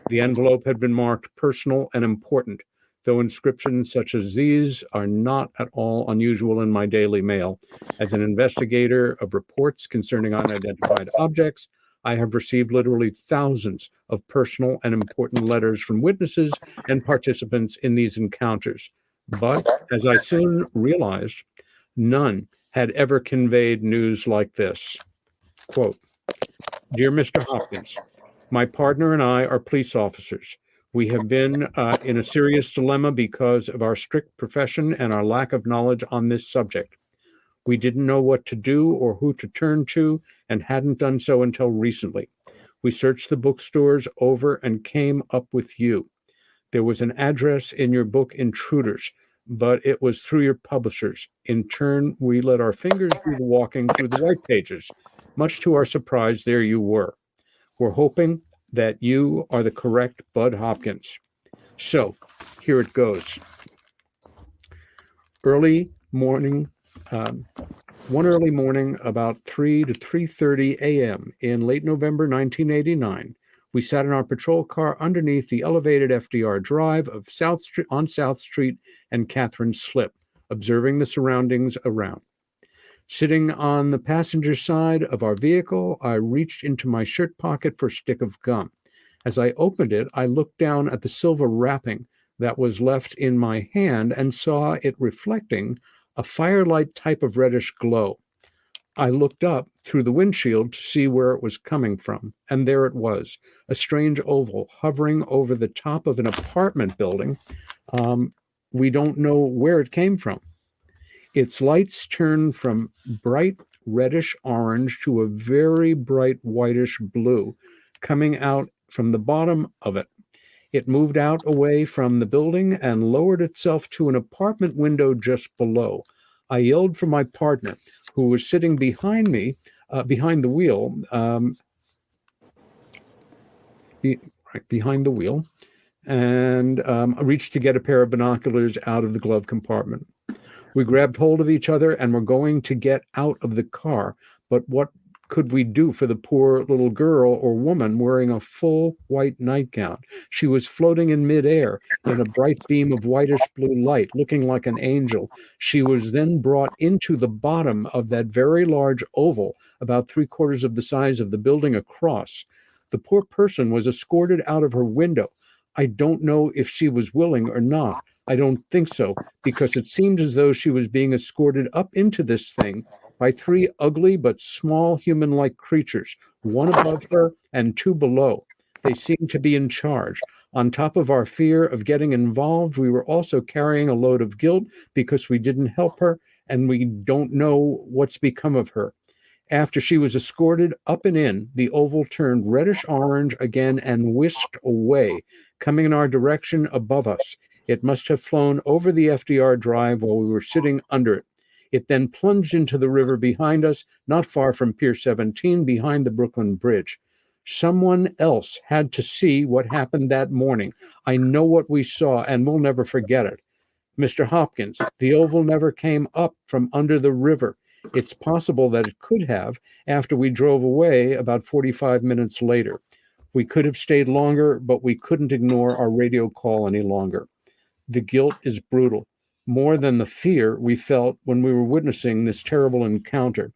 The envelope had been marked personal and important, though inscriptions such as these are not at all unusual in my daily mail. As an investigator of reports concerning unidentified objects, I have received literally thousands of personal and important letters from witnesses and participants in these encounters. But as I soon realized, none had ever conveyed news like this. Quote, "Dear Mr. Hopkins, my partner and I are police officers. We have been in a serious dilemma because of our strict profession and our lack of knowledge on this subject. We didn't know what to do or who to turn to and hadn't done so until recently. We searched the bookstores over and came up with you. There was an address in your book, Intruders, but it was through your publishers. In turn, we let our fingers do the walking through the white pages. Much to our surprise, there you were. We're hoping that you are the correct Bud Hopkins." So here it goes. One early morning, about 3 to 3:30 a.m. in late November 1989, we sat in our patrol car underneath the elevated FDR drive of South Street and Catherine Slip, observing the surroundings around. Sitting on the passenger side of our vehicle, I reached into my shirt pocket for a stick of gum. As I opened it, I looked down at the silver wrapping that was left in my hand and saw it reflecting a firelight type of reddish glow. I looked up through the windshield to see where it was coming from, and there it was, a strange oval hovering over the top of an apartment building. We don't know where it came from. Its lights turned from bright reddish orange to a very bright whitish blue coming out from the bottom of it. It moved out away from the building and lowered itself to an apartment window just below. I yelled for my partner, who was sitting behind me, behind the wheel, behind the wheel, and reached to get a pair of binoculars out of the glove compartment. We grabbed hold of each other and were going to get out of the car, but what could we do for the poor little girl or woman wearing a full white nightgown? She was floating in midair in a bright beam of whitish blue light, looking like an angel. She was then brought into the bottom of that very large oval, about 3/4 of the size of the building across. The poor person was escorted out of her window. I don't know if she was willing or not. I don't think so, because it seemed as though she was being escorted up into this thing by 3 ugly but small human-like creatures, one above her and 2 below. They seemed to be in charge. On top of our fear of getting involved, we were also carrying a load of guilt because we didn't help her and we don't know what's become of her. After she was escorted up and in, the oval turned reddish orange again and whisked away, coming in our direction above us. It must have flown over the FDR drive while we were sitting under it. It then plunged into the river behind us, not far from Pier 17, behind the Brooklyn Bridge. Someone else had to see what happened that morning. I know what we saw, and we'll never forget it. Mr. Hopkins, the oval never came up from under the river. It's possible that it could have after we drove away about 45 minutes later. We could have stayed longer, but we couldn't ignore our radio call any longer. The guilt is brutal, more than the fear we felt when we were witnessing this terrible encounter.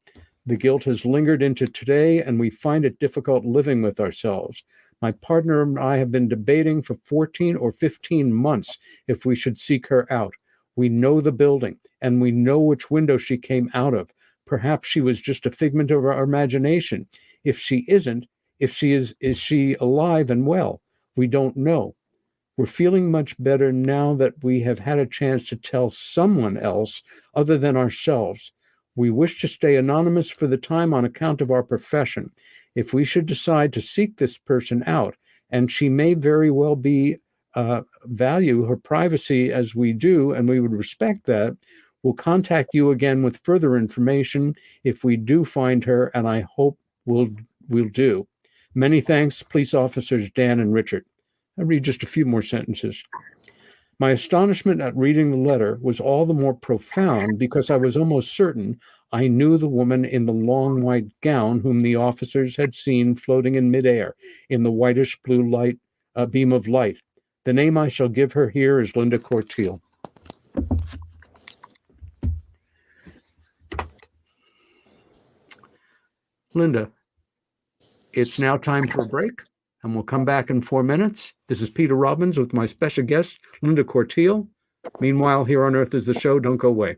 The guilt has lingered into today, and we find it difficult living with ourselves. My partner and I have been debating for 14 or 15 months if we should seek her out. We know the building, and we know which window she came out of. Perhaps she was just a figment of our imagination. If she isn't, if she is she alive and well? We don't know. We're feeling much better now that we have had a chance to tell someone else other than ourselves. We wish to stay anonymous for the time on account of our profession. If we should decide to seek this person out, and she may very well value her privacy as we do, and we would respect that, we'll contact you again with further information if we do find her, and I hope we'll do. Many thanks, police officers Dan and Richard. I'll read just a few more sentences. My astonishment at reading the letter was all the more profound because I was almost certain I knew the woman in the long white gown whom the officers had seen floating in midair in the whitish blue light, beam of light. The name I shall give her here is Linda Cortile. Linda, it's now time for a break, and we'll come back in 4 minutes. This is Peter Robbins with my special guest, Linda Cortile. Meanwhile, Here on Earth is the show. Don't go away.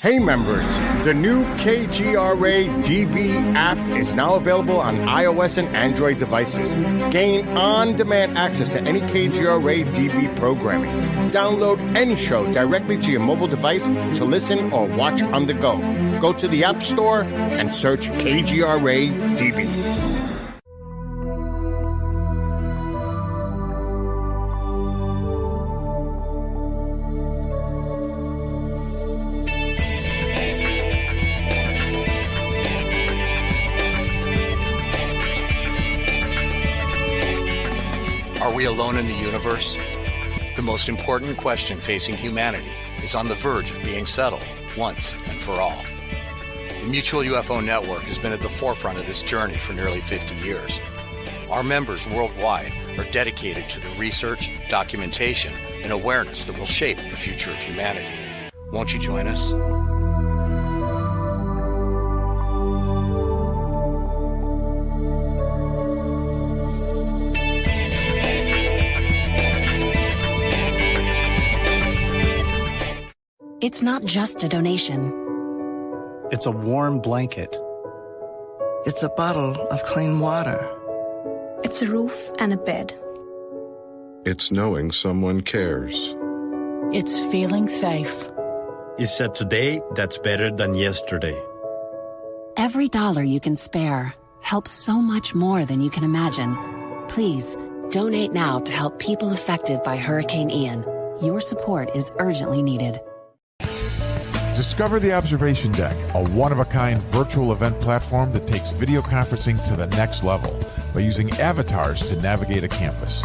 Hey members, the new KGRA DB app is now available on iOS and Android devices. Gain on-demand access to any KGRA DB programming. Download any show directly to your mobile device to listen or watch on the go. Go to the App Store and search KGRA DB. Are we alone in the universe? The most important question facing humanity is on the verge of being settled once and for all. The Mutual UFO Network has been at the forefront of this journey for nearly 50 years. Our members worldwide are dedicated to the research, documentation, and awareness that will shape the future of humanity. Won't you join us? It's not just a donation. It's a warm blanket. It's a bottle of clean water. It's a roof and a bed. It's knowing someone cares. It's feeling safe. It's a today that's better than yesterday. Every dollar you can spare helps so much more than you can imagine. Please, donate now to help people affected by Hurricane Ian. Your support is urgently needed. Discover the Observation Deck, a one-of-a-kind virtual event platform that takes video conferencing to the next level by using avatars to navigate a campus.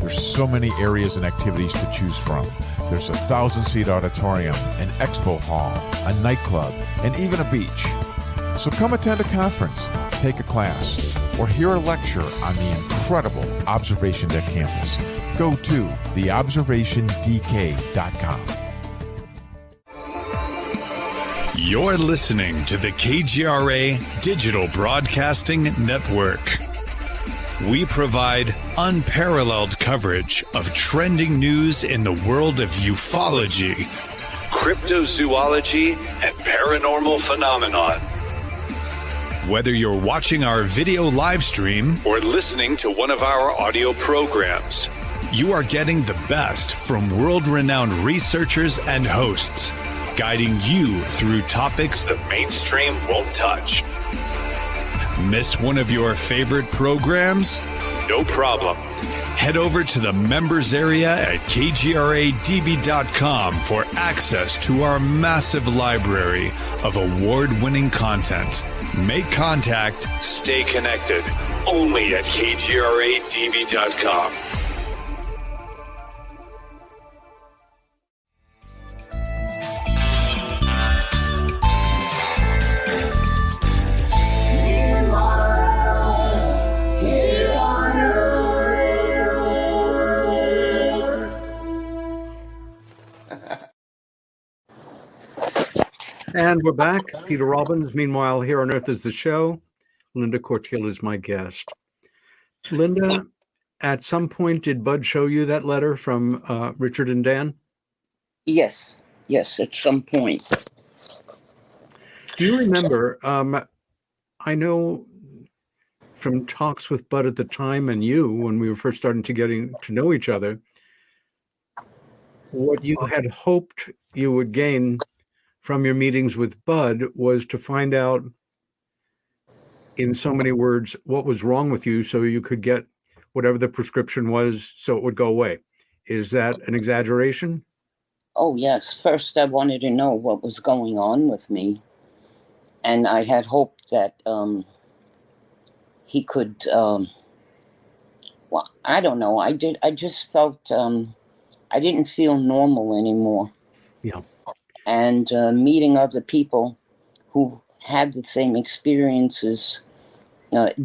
There's so many areas and activities to choose from. There's a 1,000-seat auditorium, an expo hall, a nightclub, and even a beach. So come attend a conference, take a class, or hear a lecture on the incredible Observation Deck campus. Go to theobservationdk.com. You're listening to the KGRA Digital Broadcasting Network. We provide unparalleled coverage of trending news in the world of ufology, cryptozoology, and paranormal phenomenon. Whether you're watching our video live stream or listening to one of our audio programs, you are getting the best from world-renowned researchers and hosts, guiding you through topics the mainstream won't touch. Miss one of your favorite programs? No problem. Head over to the members area at kgradb.com for access to our massive library of award-winning content. Make contact, stay connected, only at kgradb.com. And we're back. Peter Robbins. Meanwhile, Here on Earth is the show. Linda Cortile is my guest. Linda, at some point, did Bud show you that letter from Richard and Dan? Yes, at some point. Do you remember? I know from talks with Bud at the time and you, when we were first starting to getting to know each other, what you had hoped you would gain from your meetings with Bud was to find out, in so many words, what was wrong with you so you could get whatever the prescription was so it would go away. Is that an exaggeration? Oh, yes. First, I wanted to know what was going on with me. And I had hoped that he could, well, I don't know. I just felt, I didn't feel normal anymore. Yeah. And meeting other people who had the same experiences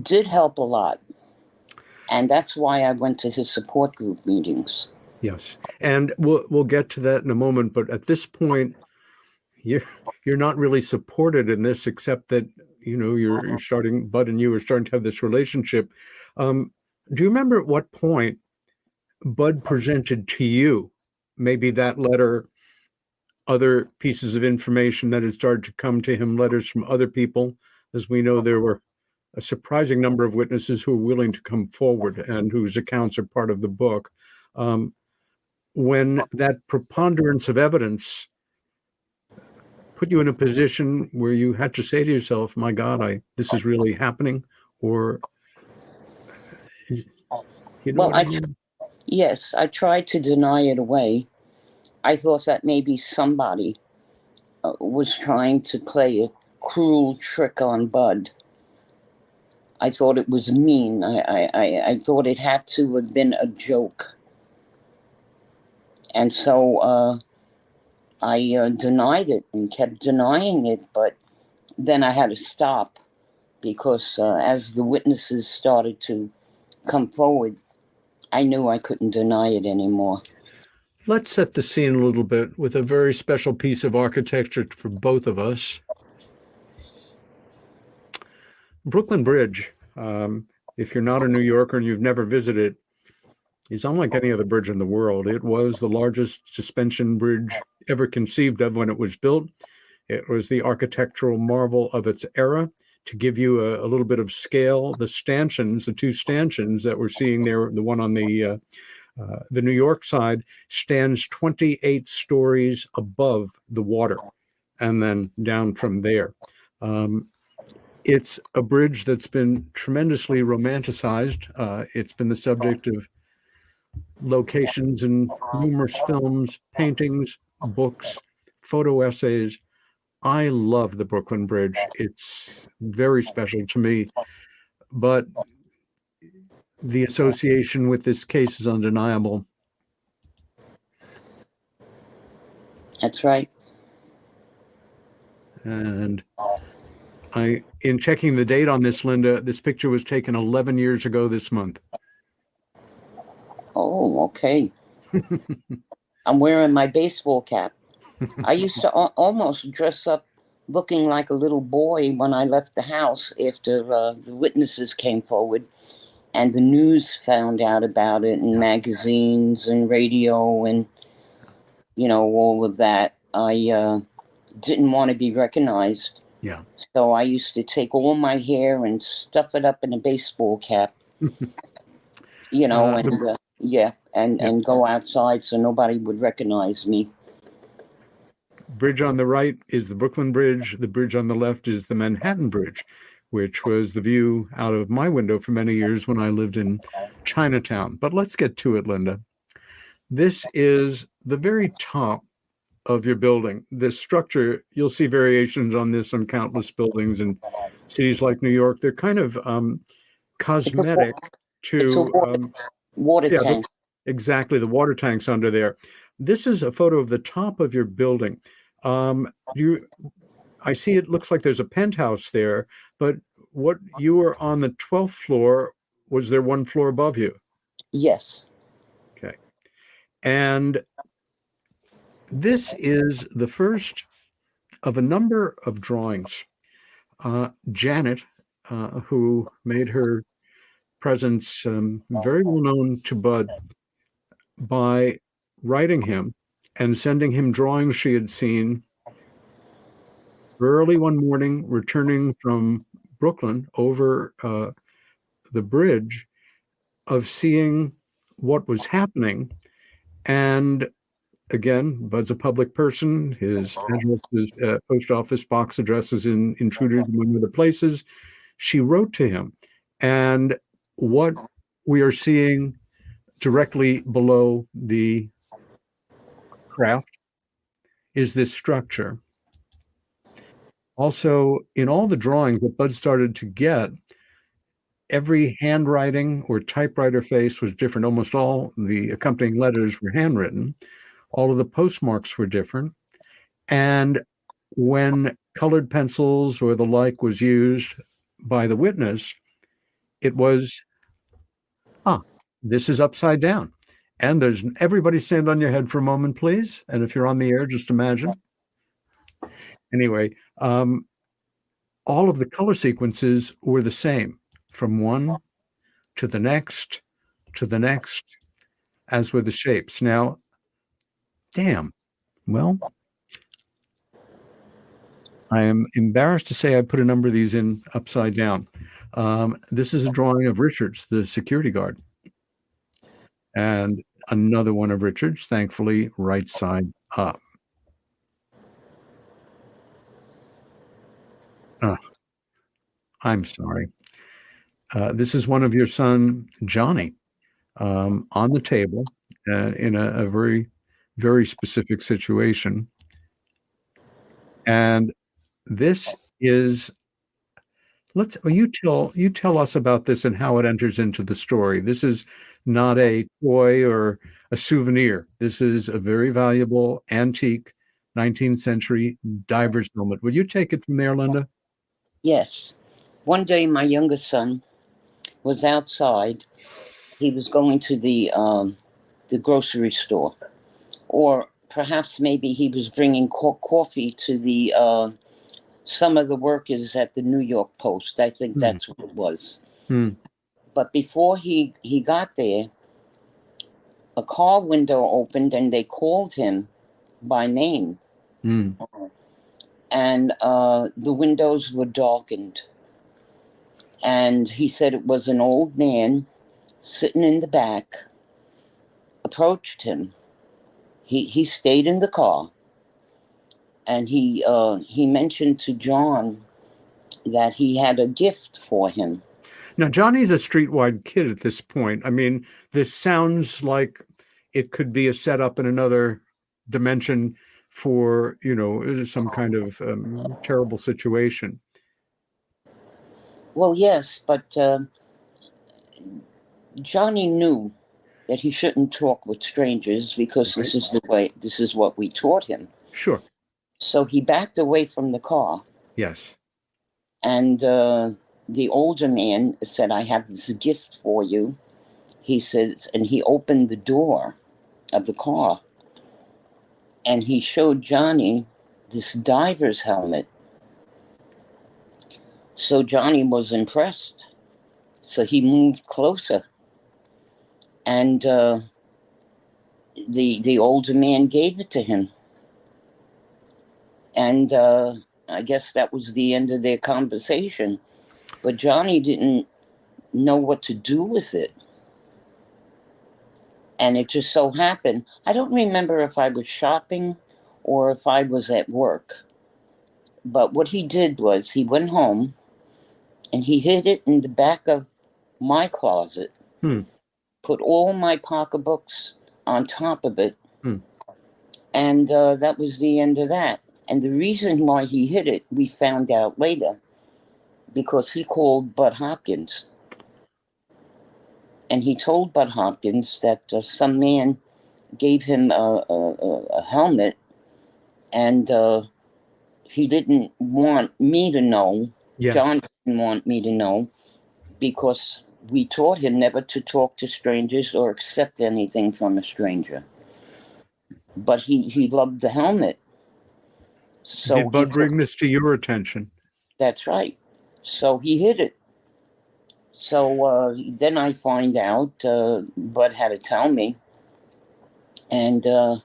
did help a lot. And that's why I went to his support group meetings. Yes. And we'll get to that in a moment. But at this point, you're not really supported in this, except that, you know, you're starting, Bud and you are starting to have this relationship. Do you remember at what point Bud presented to you maybe that letter, other pieces of information that had started to come to him, letters from other people? As we know, there were a surprising number of witnesses who were willing to come forward and whose accounts are part of the book. When that preponderance of evidence put you in a position where you had to say to yourself, my God, this is really happening? Or, you know, well, yes, I tried to deny it away. I thought that maybe somebody was trying to play a cruel trick on Bud. I thought it was mean. I thought it had to have been a joke. And so I denied it and kept denying it, but then I had to stop because as the witnesses started to come forward, I knew I couldn't deny it anymore. Let's set the scene a little bit with a very special piece of architecture for both of us. Brooklyn Bridge, if you're not a New Yorker and you've never visited, is unlike any other bridge in the world. It was the largest suspension bridge ever conceived of when it was built. It was the architectural marvel of its era. To give you a little bit of scale, the stanchions, the two stanchions that we're seeing there, the one on the New York side, stands 28 stories above the water and then down from there. It's a bridge that's been tremendously romanticized. It's been the subject of locations in numerous films, paintings, books, photo essays. I love the Brooklyn Bridge. It's very special to me, but the association with this case is undeniable. That's right. And in checking the date on this, Linda, this picture was taken 11 years ago this month. Oh, okay. I'm wearing my baseball cap. I used to almost dress up looking like a little boy when I left the house after the witnesses came forward and the news found out about it in magazines and radio and, you know, all of that. I didn't want to be recognized. Yeah. So I used to take all my hair and stuff it up in a baseball cap, you know, and go outside so nobody would recognize me. Bridge on the right is the Brooklyn Bridge. The bridge on the left is the Manhattan Bridge, which was the view out of my window for many years when I lived in Chinatown. But let's get to it, Linda. This is the very top of your building. This structure, you'll see variations on this on countless buildings in cities like New York. They're kind of cosmetic it's a to water tank. Exactly, the water tanks under there. This is a photo of the top of your building. I see it looks like there's a penthouse there, but what you were on the 12th floor, was there one floor above you? Yes. Okay. And this is the first of a number of drawings. Janet, who made her presence very well known to Bud by writing him and sending him drawings she had seen early one morning, returning from Brooklyn over the bridge, of seeing what was happening. And again, Bud's a public person. His address is post office box addresses in Intruders, among other places. She wrote to him. And what we are seeing directly below the craft is this structure. Also, in all the drawings that Bud started to get, every handwriting or typewriter face was different. Almost all the accompanying letters were handwritten. All of the postmarks were different. And when colored pencils or the like was used by the witness, it was, this is upside down. And there's everybody stand on your head for a moment, please. And if you're on the air, just imagine. Anyway, all of the color sequences were the same, from one to the next, as were the shapes. Now, damn, well, I am embarrassed to say I put a number of these in upside down. This is a drawing of Richards, the security guard. And another one of Richards, thankfully, right side up. I'm sorry. This is one of your son, Johnny, on the table in a very, very specific situation. And this is, you tell us about this and how it enters into the story. This is not a toy or a souvenir. This is a very valuable antique 19th century diver's helmet. Would you take it from there, Linda? Yes. One day, my youngest son was outside. He was going to the grocery store, or perhaps maybe he was bringing coffee to the some of the workers at the New York Post. I think that's what it was. But before he got there, a car window opened and they called him by name. And the windows were darkened. And he said it was an old man sitting in the back, approached him. He stayed in the car. And he mentioned to John that he had a gift for him. Now, Johnny's a streetwide kid at this point. I mean, this sounds like it could be a setup in another dimension for, some kind of terrible situation. Well, yes, but Johnny knew that he shouldn't talk with strangers because this is what we taught him. Sure. So he backed away from the car. Yes. And the older man said, I have this gift for you. He says, and he opened the door of the car and he showed Johnny this diver's helmet. So Johnny was impressed. So he moved closer. And the older man gave it to him. And I guess that was the end of their conversation. But Johnny didn't know what to do with it. And it just so happened, I don't remember if I was shopping or if I was at work. But what he did was he went home and he hid it in the back of my closet. Put all my pocketbooks on top of it. And that was the end of that. And the reason why he hid it, we found out later, because he called Bud Hopkins. And he told Bud Hopkins that some man gave him a helmet, and he didn't want me to know. Yes. John didn't want me to know, because we taught him never to talk to strangers or accept anything from a stranger. But he loved the helmet. So did Bud bring this to your attention? That's right. So he hid it. So then I find out Bud had to tell me. And, but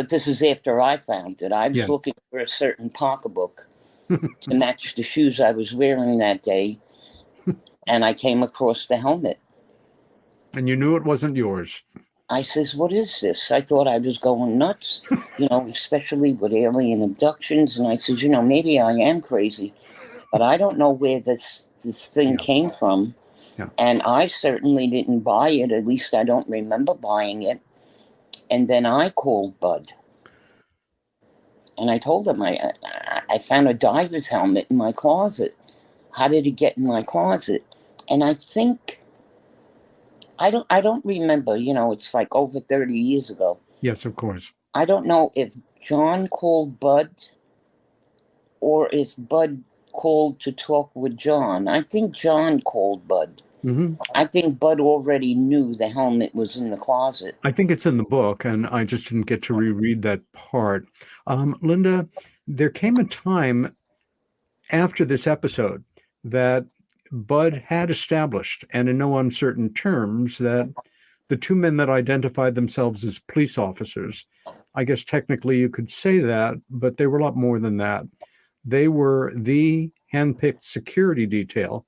this is after I found it. I was looking for a certain pocketbook to match the shoes I was wearing that day. And I came across the helmet. And you knew it wasn't yours. I says, what is this? I thought I was going nuts, especially with alien abductions. And I says, maybe I am crazy, but I don't know where this thing came from. Yeah. And I certainly didn't buy it. At least I don't remember buying it. And then I called Bud. And I told him I found a diver's helmet in my closet. How did it get in my closet? And I think... I don't remember, it's like over 30 years ago. Yes, of course. I don't know if John called Bud or if Bud called to talk with John. I think John called Bud. I think Bud already knew the helmet was in the closet. I think it's in the book, and I just didn't get to reread that part. Linda, there came a time after this episode that Bud had established, and in no uncertain terms, that the two men that identified themselves as police officers, I guess technically you could say that, but they were a lot more than that. They were the handpicked security detail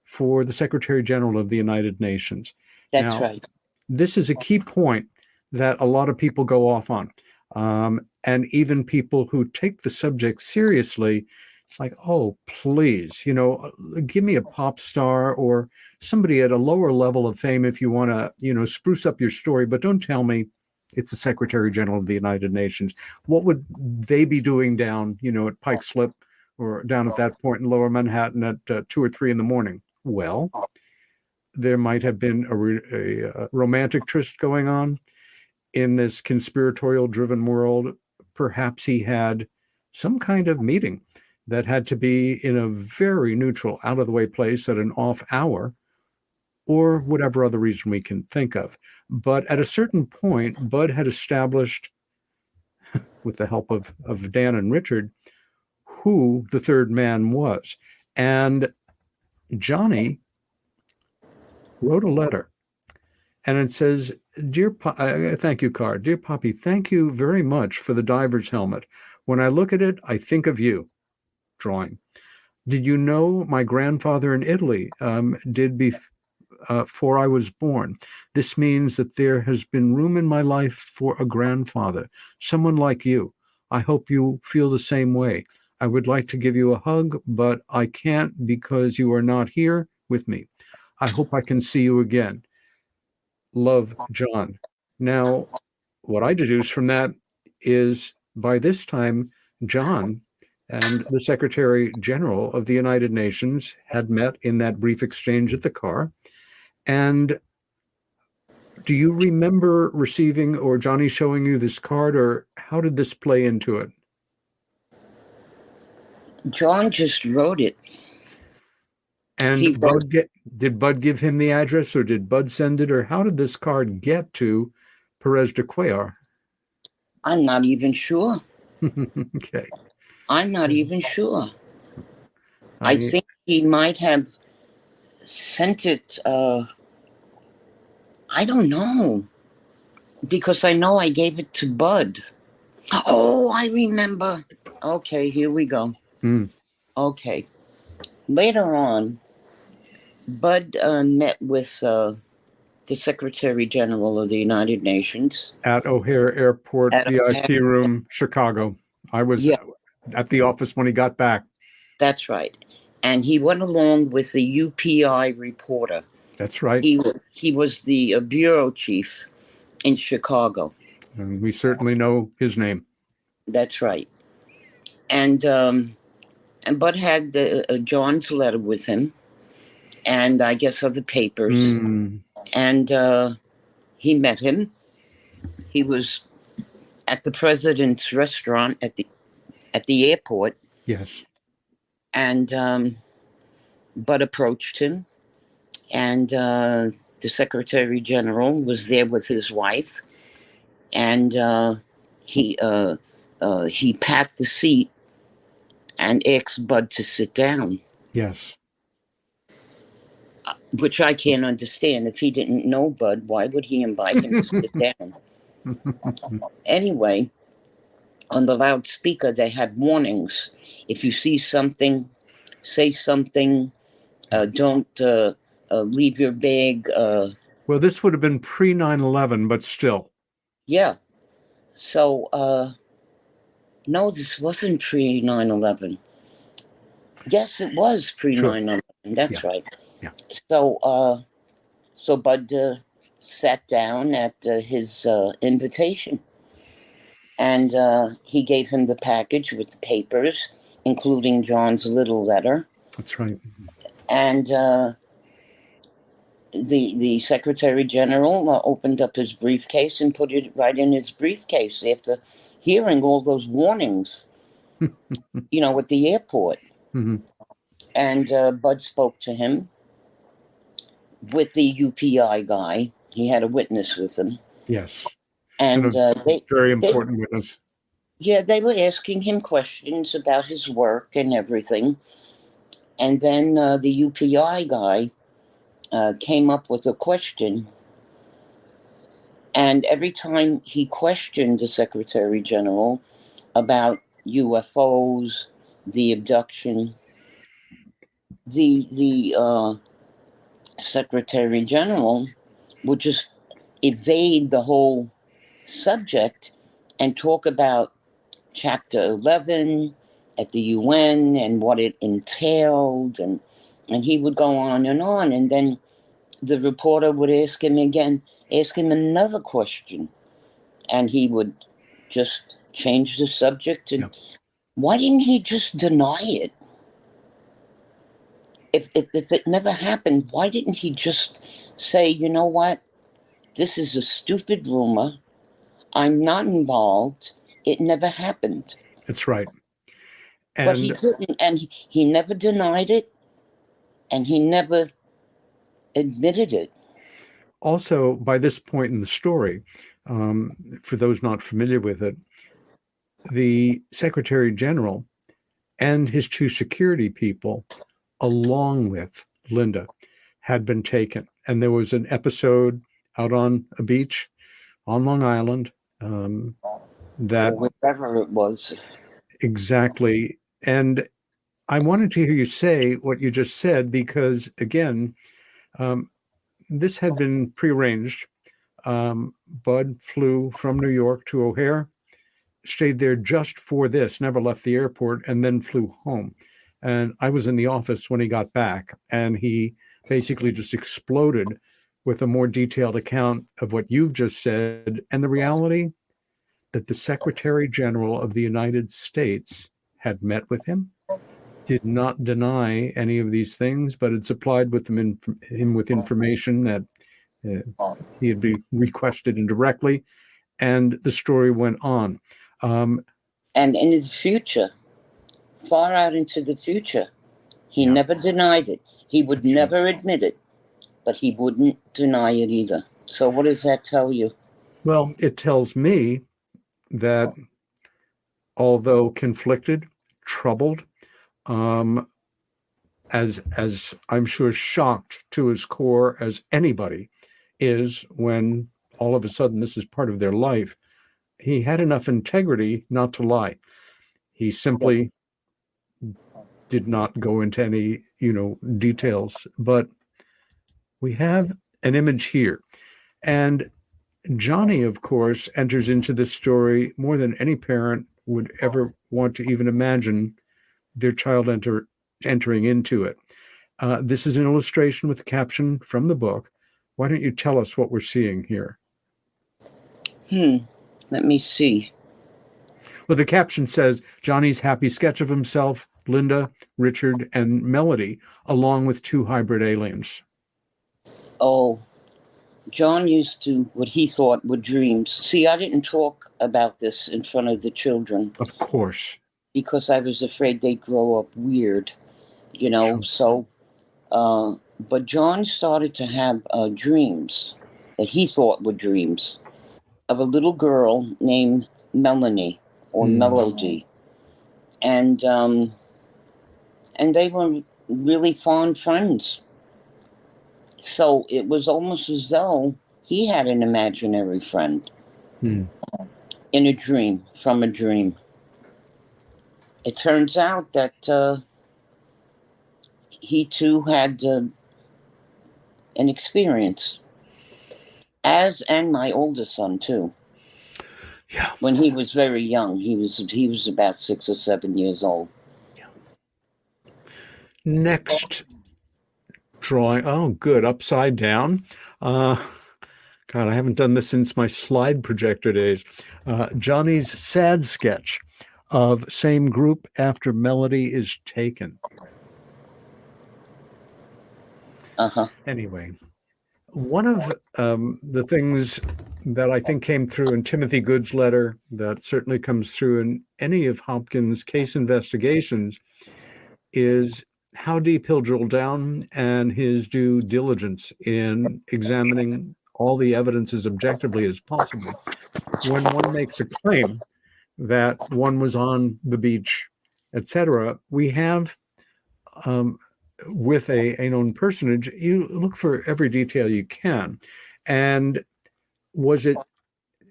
for the Secretary General of the United Nations. That's right. This is a key point that a lot of people go off on. And even people who take the subject seriously, it's like, oh, please, give me a pop star or somebody at a lower level of fame if you want to, spruce up your story, but don't tell me it's the Secretary General of the United Nations. What would they be doing down, at Pike Slip or down at that point in Lower Manhattan at 2 or 3 in the morning? Well, there might have been a romantic tryst going on in this conspiratorial-driven world. Perhaps he had some kind of meeting that had to be in a very neutral, out-of-the-way place at an off hour, or whatever other reason we can think of. But at a certain point, Bud had established, with the help of Dan and Richard, who the third man was. And Johnny wrote a letter, and it says, thank you, card. Dear Poppy, thank you very much for the diver's helmet. When I look at it, I think of you. Drawing. Did you know my grandfather in Italy did before I was born? This means that there has been room in my life for a grandfather, someone like you. I hope you feel the same way. I would like to give you a hug, but I can't because you are not here with me. I hope I can see you again. Love, John. Now, what I deduce from that is by this time, John and the Secretary General of the United Nations had met in that brief exchange at the car. And do you remember receiving or Johnny showing you this card, or how did this play into it? John just wrote it. And did Bud give him the address, or did Bud send it, or how did this card get to Perez de Cuellar? I'm not even sure. Okay. I'm not even sure. I think he might have sent it. I don't know. Because I know I gave it to Bud. Oh, I remember. Okay, here we go. Okay. Later on, Bud met with the Secretary General of the United Nations. At O'Hare Airport, VIP room, Chicago. I was at the office when he got back. That's right. And he went along with the UPI reporter. That's right. He was the bureau chief in Chicago. And we certainly know his name. That's right. And Bud had John's letter with him, and I guess other papers. And he met him. He was at the president's restaurant at the airport. Yes. And Bud approached him, and the Secretary General was there with his wife, and he packed the seat and asked Bud to sit down. Yes. Which I can't understand. If he didn't know Bud, why would he invite him to sit down? Anyway, on the loudspeaker, they had warnings. If you see something, say something. Don't leave your bag. Well, this would have been pre 9/11, but still. Yeah. So, no, this wasn't pre 9/11. Yes, it was pre 9/11. That's right. Yeah. So Bud sat down at his invitation, and he gave him the package with the papers, including John's little letter. That's right. And the Secretary General opened up his briefcase and put it right in his briefcase after hearing all those warnings, at the airport. Mm-hmm. And Bud spoke to him with the UPI guy. He had a witness with him. Yes. And very important witness. Yeah, they were asking him questions about his work and everything. And then the UPI guy came up with a question. And every time he questioned the Secretary General about UFOs, the abduction, the Secretary General would just evade the whole subject and talk about Chapter 11 at the UN and what it entailed, and he would go on, and then the reporter would ask him another question, and he would just change the subject. And why didn't he just deny it? If it never happened, why didn't he just say, you know what, this is a stupid rumor, I'm not involved, it never happened? That's right. But he didn't, and he never denied it, and he never admitted it. Also, by this point in the story, for those not familiar with it, the Secretary General and his two security people, along with Linda, had been taken. And there was an episode out on a beach on Long Island that... whatever it was. Exactly. And I wanted to hear you say what you just said, because, again, this had been prearranged. Bud flew from New York to O'Hare, stayed there just for this, never left the airport, and then flew home. And I was in the office when he got back, and he basically just exploded with a more detailed account of what you've just said, and the reality that the Secretary General of the United States had met with him, did not deny any of these things, but had supplied with him with information that he had been requested indirectly, and the story went on. And in his future, far out into the future, he never denied it. He would never admit it, but he wouldn't deny it either. So what does that tell you? Well, it tells me that although conflicted, troubled, as I'm sure shocked to his core as anybody is when all of a sudden this is part of their life, he had enough integrity not to lie. He simply did not go into any, details. But we have an image here. And Johnny, of course, enters into this story more than any parent would ever want to even imagine their child enter entering into it. This is an illustration with a caption from the book. Why don't you tell us what we're seeing here? Let me see. Well, the caption says, Johnny's happy sketch of himself, Linda, Richard, and Melody, along with 2 hybrid aliens. Oh, John used to what he thought were dreams. See, I didn't talk about this in front of the children. Of course. Because I was afraid they'd grow up weird, Sure. So, but John started to have dreams that he thought were dreams of a little girl named Melanie or Melody. And they were really fond friends. So it was almost as though he had an imaginary friend in a dream, from a dream. It turns out that he too had an experience, and my oldest son too. Yeah. When he was very young, he was about 6 or 7 years old. Yeah. Next drawing. Oh, good. Upside down. God, I haven't done this since my slide projector days. Johnny's sad sketch of same group after Melody is taken. Anyway, one of the things that I think came through in Timothy Good's letter, that certainly comes through in any of Hopkins' case investigations, is how deep he'll drill down and his due diligence in examining all the evidence as objectively as possible. When one makes a claim that one was on the beach, etc., we have, with a known personage, you look for every detail you can. And was it,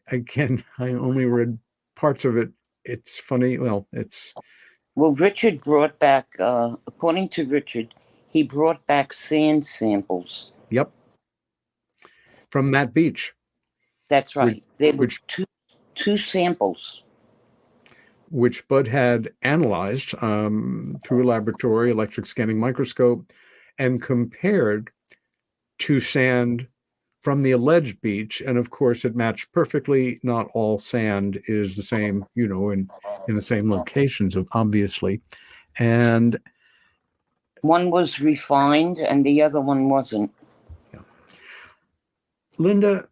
again, I only read parts of it. It's funny. Well, Richard brought back, according to Richard, he brought back sand samples. Yep. From that beach. That's right. There were two samples. Which Bud had analyzed through a laboratory, electric scanning microscope, and compared to sand from the alleged beach. And of course, it matched perfectly. Not all sand is the same, in the same locations, obviously. And one was refined and the other one wasn't. Yeah. Linda,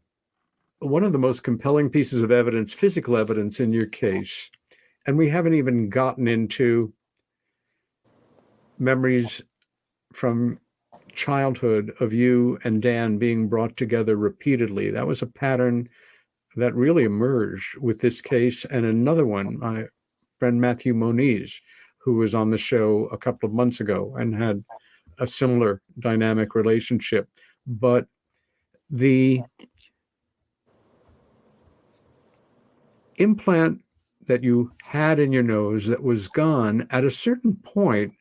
one of the most compelling pieces of evidence, physical evidence in your case, and we haven't even gotten into memories from childhood of you and Dan being brought together repeatedly. That was a pattern that really emerged with this case and another one, my friend Matthew Moniz, who was on the show a couple of months ago and had a similar dynamic relationship. But the implant that you had in your nose that was gone at a certain point,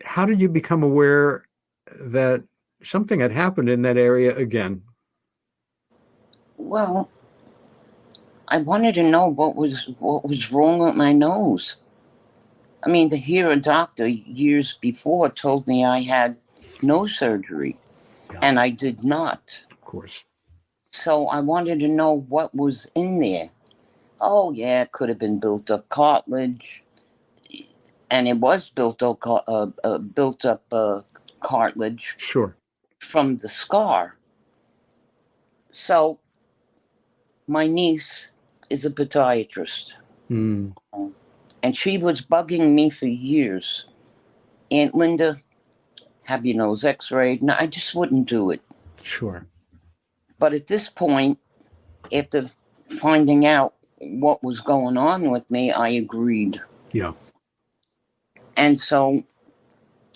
how did you become aware that something had happened in that area again? Well, I wanted to know what was wrong with my nose. I mean, to hear a doctor years before told me I had nose surgery, and I did not. Of course. So I wanted to know what was in there. Oh, yeah, it could have been built up cartilage. And it was built up cartilage. Sure. From the scar. So my niece is a podiatrist. And she was bugging me for years. Aunt Linda, have your nose x-rayed? No, I just wouldn't do it. Sure. But at this point, after finding out what was going on with me, I agreed. Yeah. And so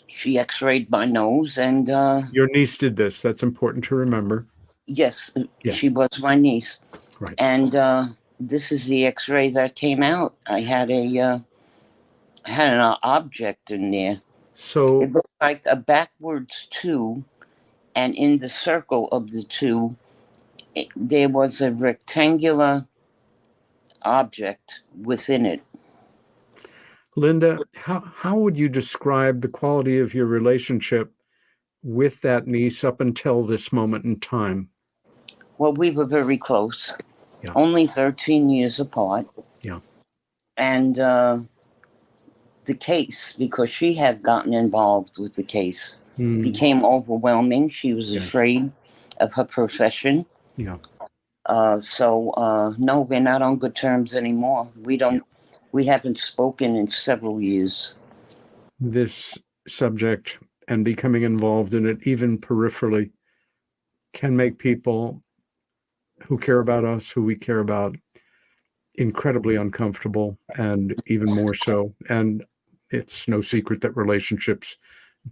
she x-rayed my nose and... Your niece did this. That's important to remember. Yes. She was my niece. Right. And this is the x-ray that came out. I had an object in there. So it looked like a backwards 2, and in the circle of the 2, there was a rectangular object within it. Linda, how would you describe the quality of your relationship with that niece up until this moment in time? Well, we were very close. Yeah. Only 13 years apart. Yeah. And the case, because she had gotten involved with the case, became overwhelming. She was afraid of her profession. Yeah. So no, we're not on good terms anymore. We haven't spoken in several years. This subject and becoming involved in it, even peripherally, can make people who care about us, who we care about, incredibly uncomfortable, and even more so. And it's no secret that relationships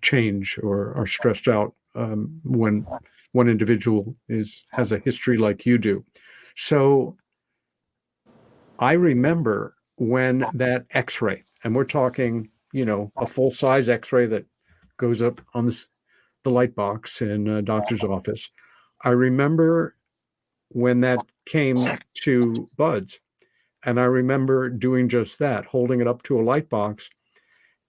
change or are stressed out when one individual has a history like you do. So I remember when that X-ray, and we're talking, a full-size X-ray that goes up on the light box in a doctor's office. I remember when that came to Bud's, and I remember doing just that, holding it up to a light box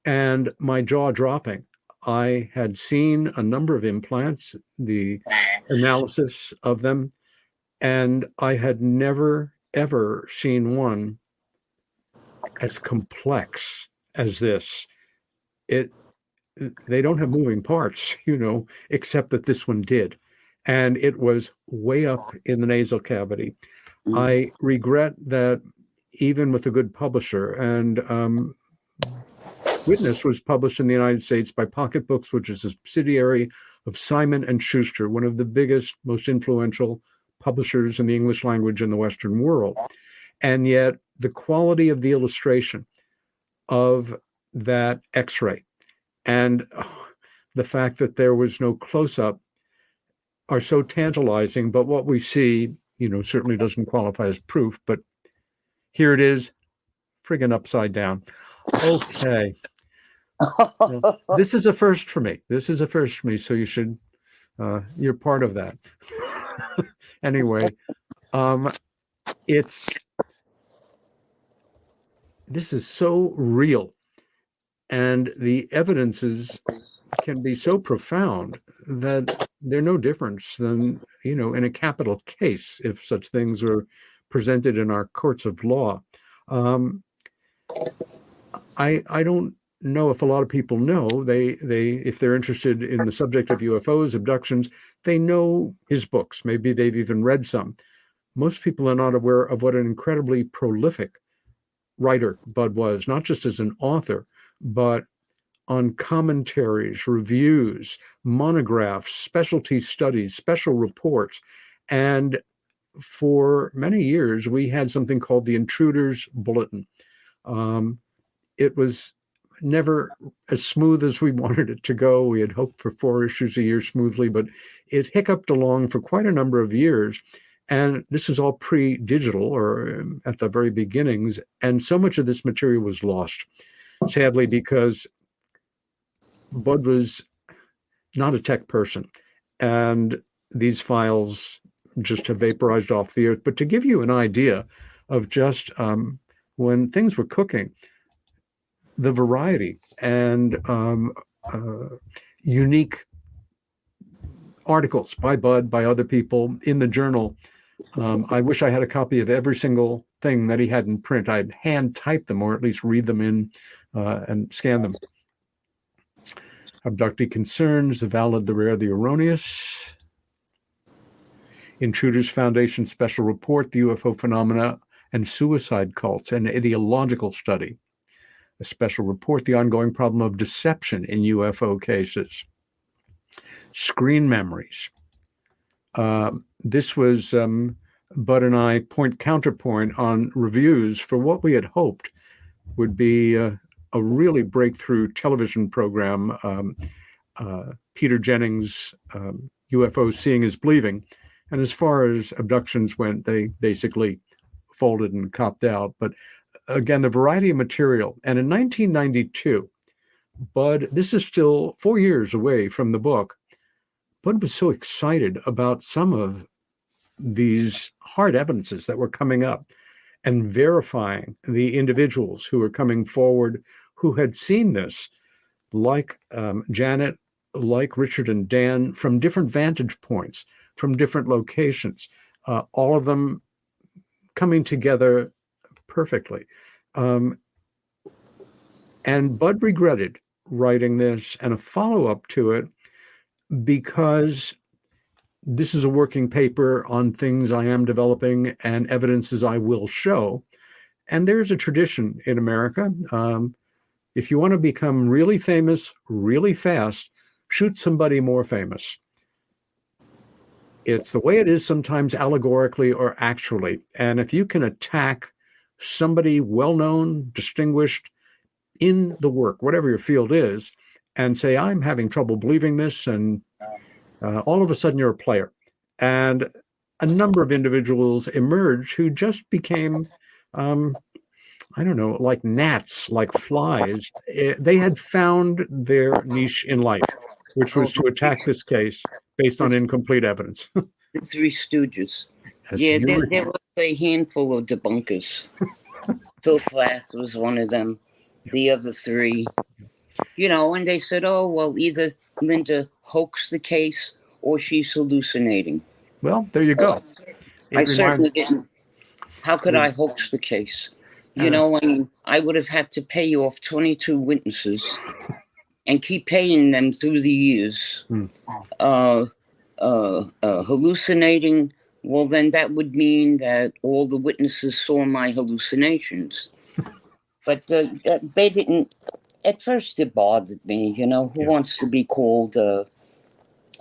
and my jaw dropping. I had seen a number of implants, the analysis of them, and I had never, ever seen one as complex as this. They don't have moving parts, except that this one did. And it was way up in the nasal cavity. I regret that even with a good publisher, and Witness was published in the United States by Pocket Books, which is a subsidiary of Simon & Schuster, one of the biggest, most influential publishers in the English language in the Western world. And yet the quality of the illustration of that X-ray and the fact that there was no close-up are so tantalizing. But what we see, certainly doesn't qualify as proof, but here it is, friggin' upside down. Okay. Well, this is a first for me. So you should, you're part of that. Anyway, this is so real, and the evidences can be so profound that they're no difference than, in a capital case, if such things are presented in our courts of law. I don't know if a lot of people know, they if they're interested in the subject of UFOs, abductions, they know his books. Maybe they've even read some. Most people are not aware of what an incredibly prolific writer Bud was, not just as an author, but on commentaries, reviews, monographs, specialty studies, special reports. And for many years, we had something called the Intruder's Bulletin. It was never as smooth as we wanted it to go. We had hoped for 4 issues a year smoothly, but it hiccuped along for quite a number of years. And this is all pre-digital, or at the very beginnings. And so much of this material was lost, sadly, because Bud was not a tech person. And these files just have vaporized off the earth. But to give you an idea of just when things were cooking, the variety and unique articles by Bud, by other people in the journal. I wish I had a copy of every single thing that he had in print. I'd hand type them, or at least read them in and scan them. Abductee Concerns, The Valid, the Rare, the Erroneous. Intruders Foundation Special Report, The UFO Phenomena and Suicide Cults, an Ideological Study. A special report, The Ongoing Problem of Deception in UFO Cases. Screen Memories. This was Bud and I counterpoint on reviews for what we had hoped would be a really breakthrough television program. Peter Jennings' UFO Seeing is Believing. And as far as abductions went, they basically folded and copped out. But again, the variety of material. And in 1992, Bud, this is still 4 years away from the book, Bud was so excited about some of these hard evidences that were coming up and verifying the individuals who were coming forward, who had seen this, like Janet, like Richard and Dan, from different vantage points, from different locations, all of them coming together perfectly. And Bud regretted writing this and a follow-up to it, because this is a working paper on things I am developing and evidences I will show. And there's a tradition in America. If you want to become really famous really fast, shoot somebody more famous. It's the way it is sometimes, allegorically or actually. And if you can attack somebody well-known, distinguished in the work, whatever your field is, and say, I'm having trouble believing this, and all of a sudden you're a player. And a number of individuals emerge who just became, I don't know, like gnats, like flies. They had found their niche in life, which was to attack this case based on incomplete evidence. The Three Stooges. As Yeah, you there was a handful of debunkers. Phil Plath was one of them. The other three, and they said, oh, well, either Linda hoaxed the case or she's hallucinating. Well, there you go. I certainly didn't. How could I hoax the case? I would have had to pay off 22 witnesses and keep paying them through the years. Hallucinating, well, then that would mean that all the witnesses saw my hallucinations. But they didn't. At first, it bothered me. Who wants to be called a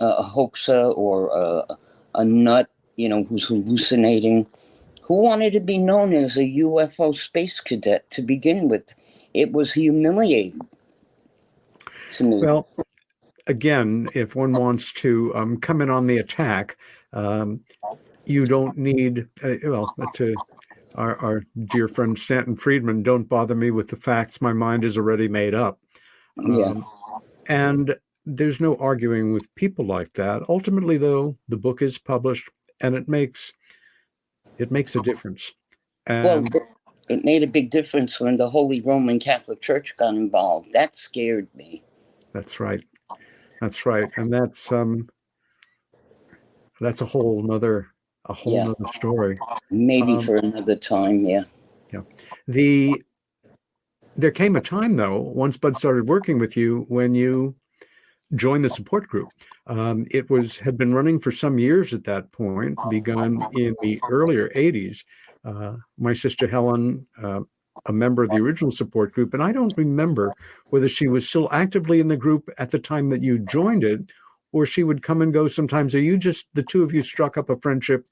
hoaxer or a nut? Who's hallucinating? Who wanted to be known as a UFO space cadet to begin with? It was humiliating to me. Well, again, if one wants to come in on the attack, you don't need, to our dear friend Stanton Friedman, don't bother me with the facts. My mind is already made up. And there's no arguing with people like that. Ultimately, though, the book is published and it makes a difference. And it made a big difference when the Holy Roman Catholic Church got involved. That scared me. That's right. That's right. And that's a whole nother story. Maybe for another time, yeah. There came a time, though, once Bud started working with you, when you joined the support group. It had been running for some years at that point, begun in the earlier 80s. My sister Helen, a member of the original support group, and I don't remember whether she was still actively in the group at the time that you joined it, or she would come and go sometimes. Or you just, the two of you struck up a friendship,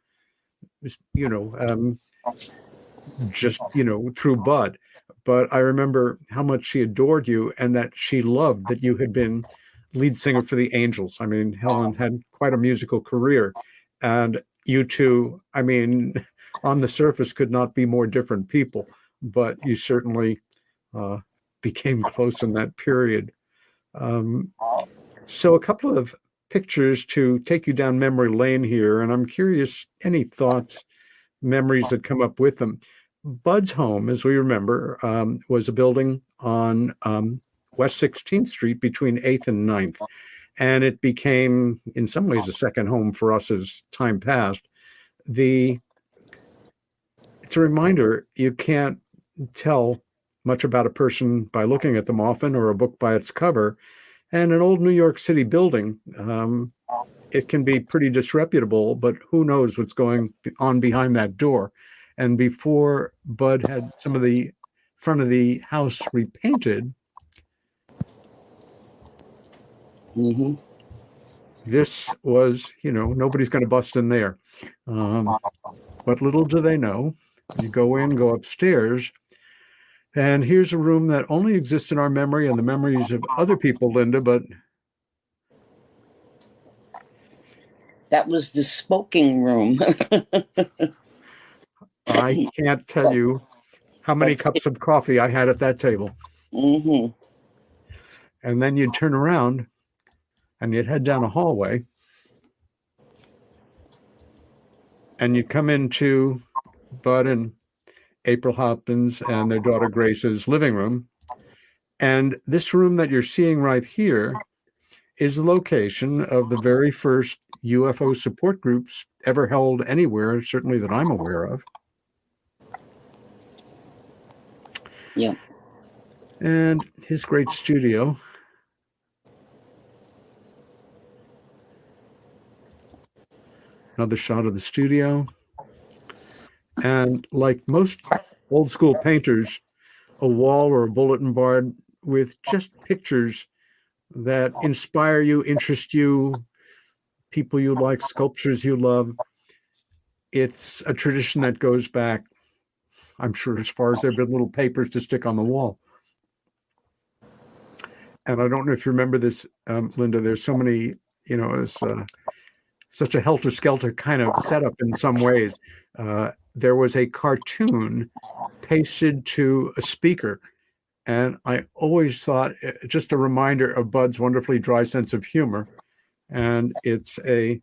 through Bud. But I remember how much she adored you and that she loved that you had been lead singer for the Angels. I mean, Helen had quite a musical career, and you two, I mean, on the surface could not be more different people, but you certainly became close in that period. So a couple of pictures to take you down memory lane here, and I'm curious, any thoughts, memories that come up with them. Bud's home, as we remember, was a building on West 16th Street between 8th and 9th. And it became, in some ways, a second home for us as time passed. It's a reminder you can't tell much about a person by looking at them often, or a book by its cover. And an old New York City building, it can be pretty disreputable, but who knows what's going on behind that door. And before Bud had some of the front of the house repainted, this was, nobody's going to bust in there. But little do they know, you go upstairs, and here's a room that only exists in our memory and the memories of other people, Linda, but that was the smoking room. I can't tell you how many cups of coffee I had at that table. And then you'd turn around and you'd head down a hallway and you'd come into Bud and April Hopkins and their daughter Grace's living room. And this room that you're seeing right here is the location of the very first UFO support groups ever held anywhere, certainly that I'm aware of. Yeah. And his great studio. Another shot of the studio. And like most old school painters, a wall or a bulletin board with just pictures that inspire you, interest you, people you like, sculptures you love. It's a tradition that goes back, I'm sure, as far as there have been little papers to stick on the wall. And I don't know if you remember this, Linda, there's so many, it's such a helter-skelter kind of setup in some ways. There was a cartoon pasted to a speaker. And I always thought, just a reminder of Bud's wonderfully dry sense of humor. And it's a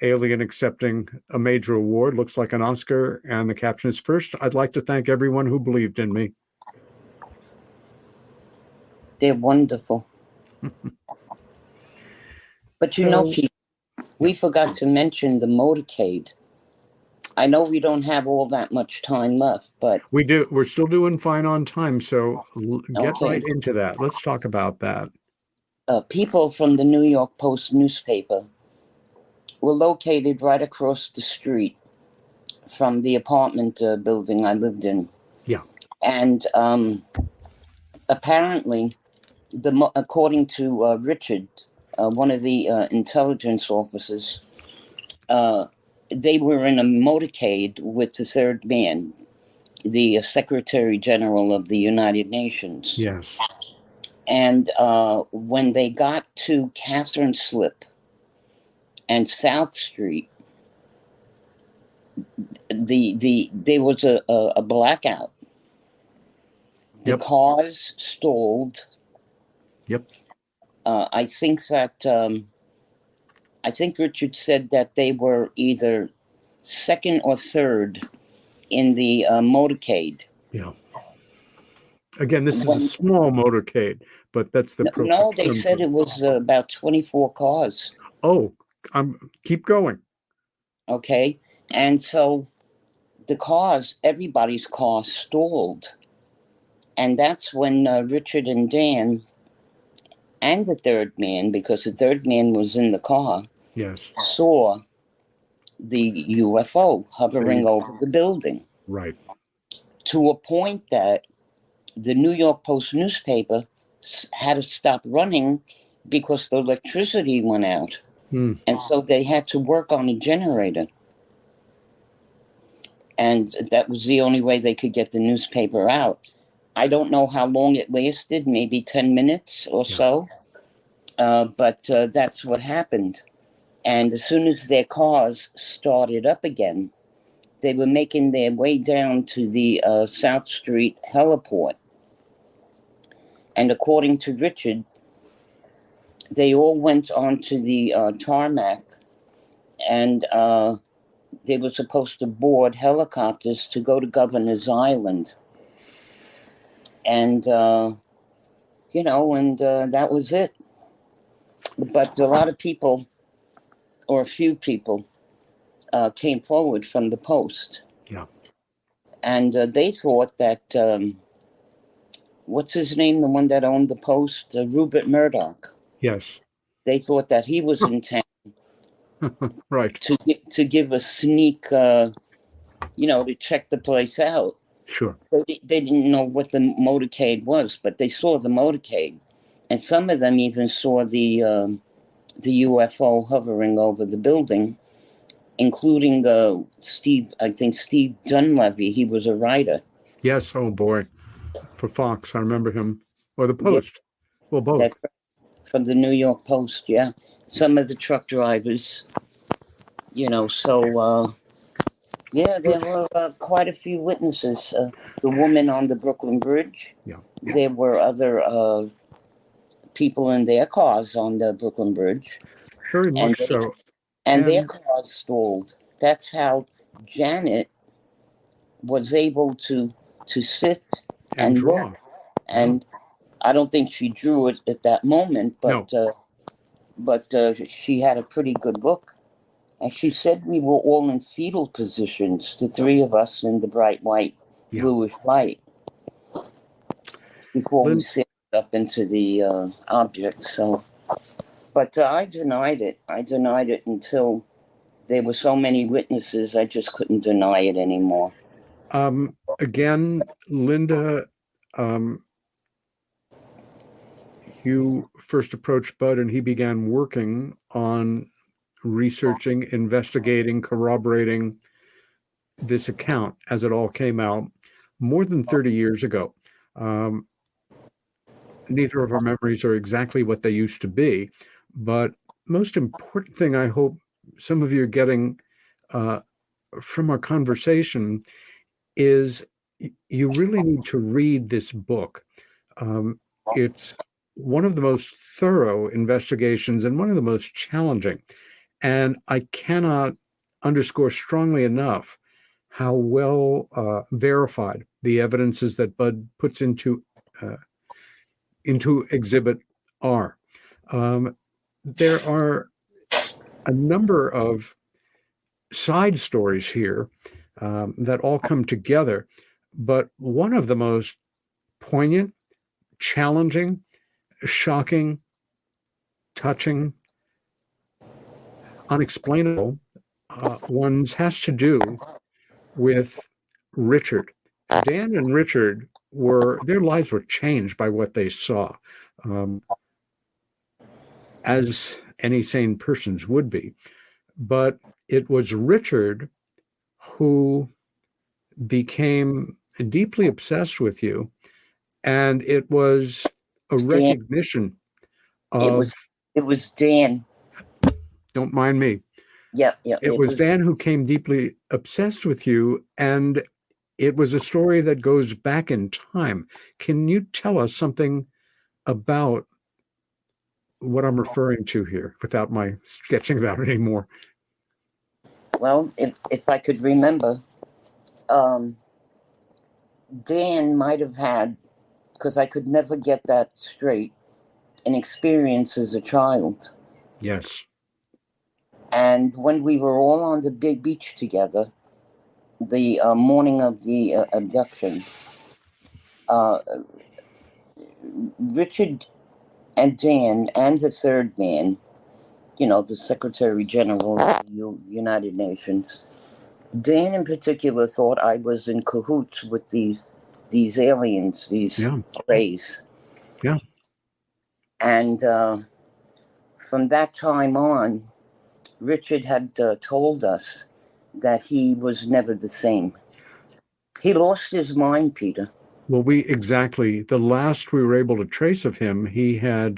alien accepting a major award, looks like an Oscar. And the caption is, "First, I'd like to thank everyone who believed in me." They're wonderful. But Pete, we forgot to mention the motorcade. I know we don't have all that much time left, but... We do. We're still doing fine on time, so get right into that. Let's talk about that. People from the New York Post newspaper were located right across the street from the apartment building I lived in. Yeah. And apparently, according to Richard, one of the intelligence officers, they were in a motorcade with the third man, the Secretary General of the United Nations. Yes. And when they got to Catherine Slip and South Street, there was a blackout. The cars stalled. Yep. I think Richard said that they were either second or third in the motorcade. Yeah. Again, this is a small motorcade, but that's the... No, they said it was about 24 cars. Oh, keep going. Okay. And so the cars, everybody's car stalled. And that's when Richard and Dan and the third man, because the third man was in the car, yes, saw the UFO hovering over the building. Right. To a point that the New York Post newspaper had to stop running because the electricity went out. And so they had to work on a generator. And that was the only way they could get the newspaper out. I don't know how long it lasted, maybe 10 minutes or so. But that's what happened. And as soon as their cars started up again, they were making their way down to the South Street heliport. And according to Richard, they all went onto the tarmac, and they were supposed to board helicopters to go to Governor's Island. And, that was it. But a lot of people, or a few people, came forward from the Post. Yeah. And they thought that, what's his name, the one that owned the Post? Rupert Murdoch. Yes. They thought that he was in town. Right. To give a sneak, to check the place out. Sure. They didn't know what the motorcade was, but they saw the motorcade. And some of them even saw the UFO hovering over the building, including Steve Dunleavy. He was a writer. Yes. Oh, boy. For Fox, I remember him. Or the Post. Yeah. Well, both. That's from the New York Post, yeah. Some of the truck drivers, so... yeah, there were quite a few witnesses. The woman on the Brooklyn Bridge. Yeah. There were other people in their cars on the Brooklyn Bridge. Very much so. And their cars stalled. That's how Janet was able to sit and draw. work. And I don't think she drew it at that moment, but she had a pretty good look. And she said we were all in fetal positions, the three of us in the bright white, bluish light, before we sailed up into the object. So, but I denied it. I denied it until there were so many witnesses. I just couldn't deny it anymore. Again, Linda, you first approached Bud and he began working on researching, investigating, corroborating this account as it all came out more than 30 years ago. Neither of our memories are exactly what they used to be, but most important thing I hope some of you are getting from our conversation is you really need to read this book. It's one of the most thorough investigations and one of the most challenging. And I cannot underscore strongly enough how well verified the evidence is that Bud puts into exhibit are. There are a number of side stories here that all come together, but one of the most poignant, challenging, shocking, touching, unexplainable ones has to do with Richard. Dan and Richard their lives were changed by what they saw, as any sane persons would be. But it was Richard who became deeply obsessed with you, and it was a recognition of... It was Dan. Don't mind me. Yeah. It was Dan who came deeply obsessed with you, and it was a story that goes back in time. Can you tell us something about what I'm referring to here without my sketching about it anymore? Well, if I could remember, Dan might have had, because I could never get that straight, an experience as a child. Yes. And when we were all on the big beach together, the morning of the abduction, Richard and Dan and the third man, the Secretary General of the United Nations, Dan in particular thought I was in cahoots with these aliens, these rays. Yeah. And from that time on, Richard had told us that he was never the same. He lost his mind, Peter. Well, the last we were able to trace of him, he had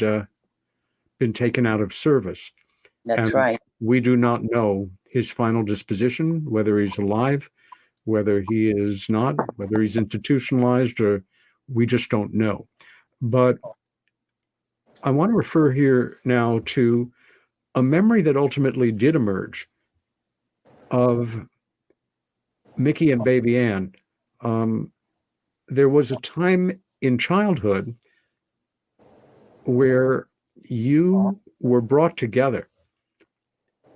been taken out of service. That's right. We do not know his final disposition, whether he's alive, whether he is not, whether he's institutionalized, or we just don't know. But I want to refer here now to a memory that ultimately did emerge of Mickey and Baby Ann. There was a time in childhood where you were brought together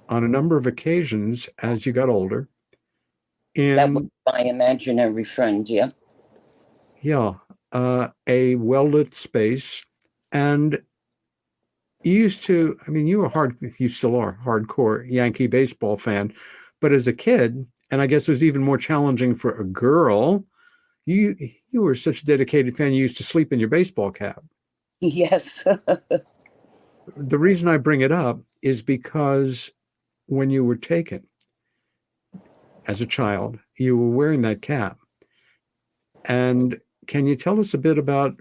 on a number of occasions as you got older. That was my imaginary friend, yeah. Yeah, a well-lit space. And you still are hardcore Yankee baseball fan, but as a kid, and I guess it was even more challenging for a girl, you were such a dedicated fan, you used to sleep in your baseball cap. Yes. The reason I bring it up is because when you were taken as a child, you were wearing that cap. And can you tell us a bit about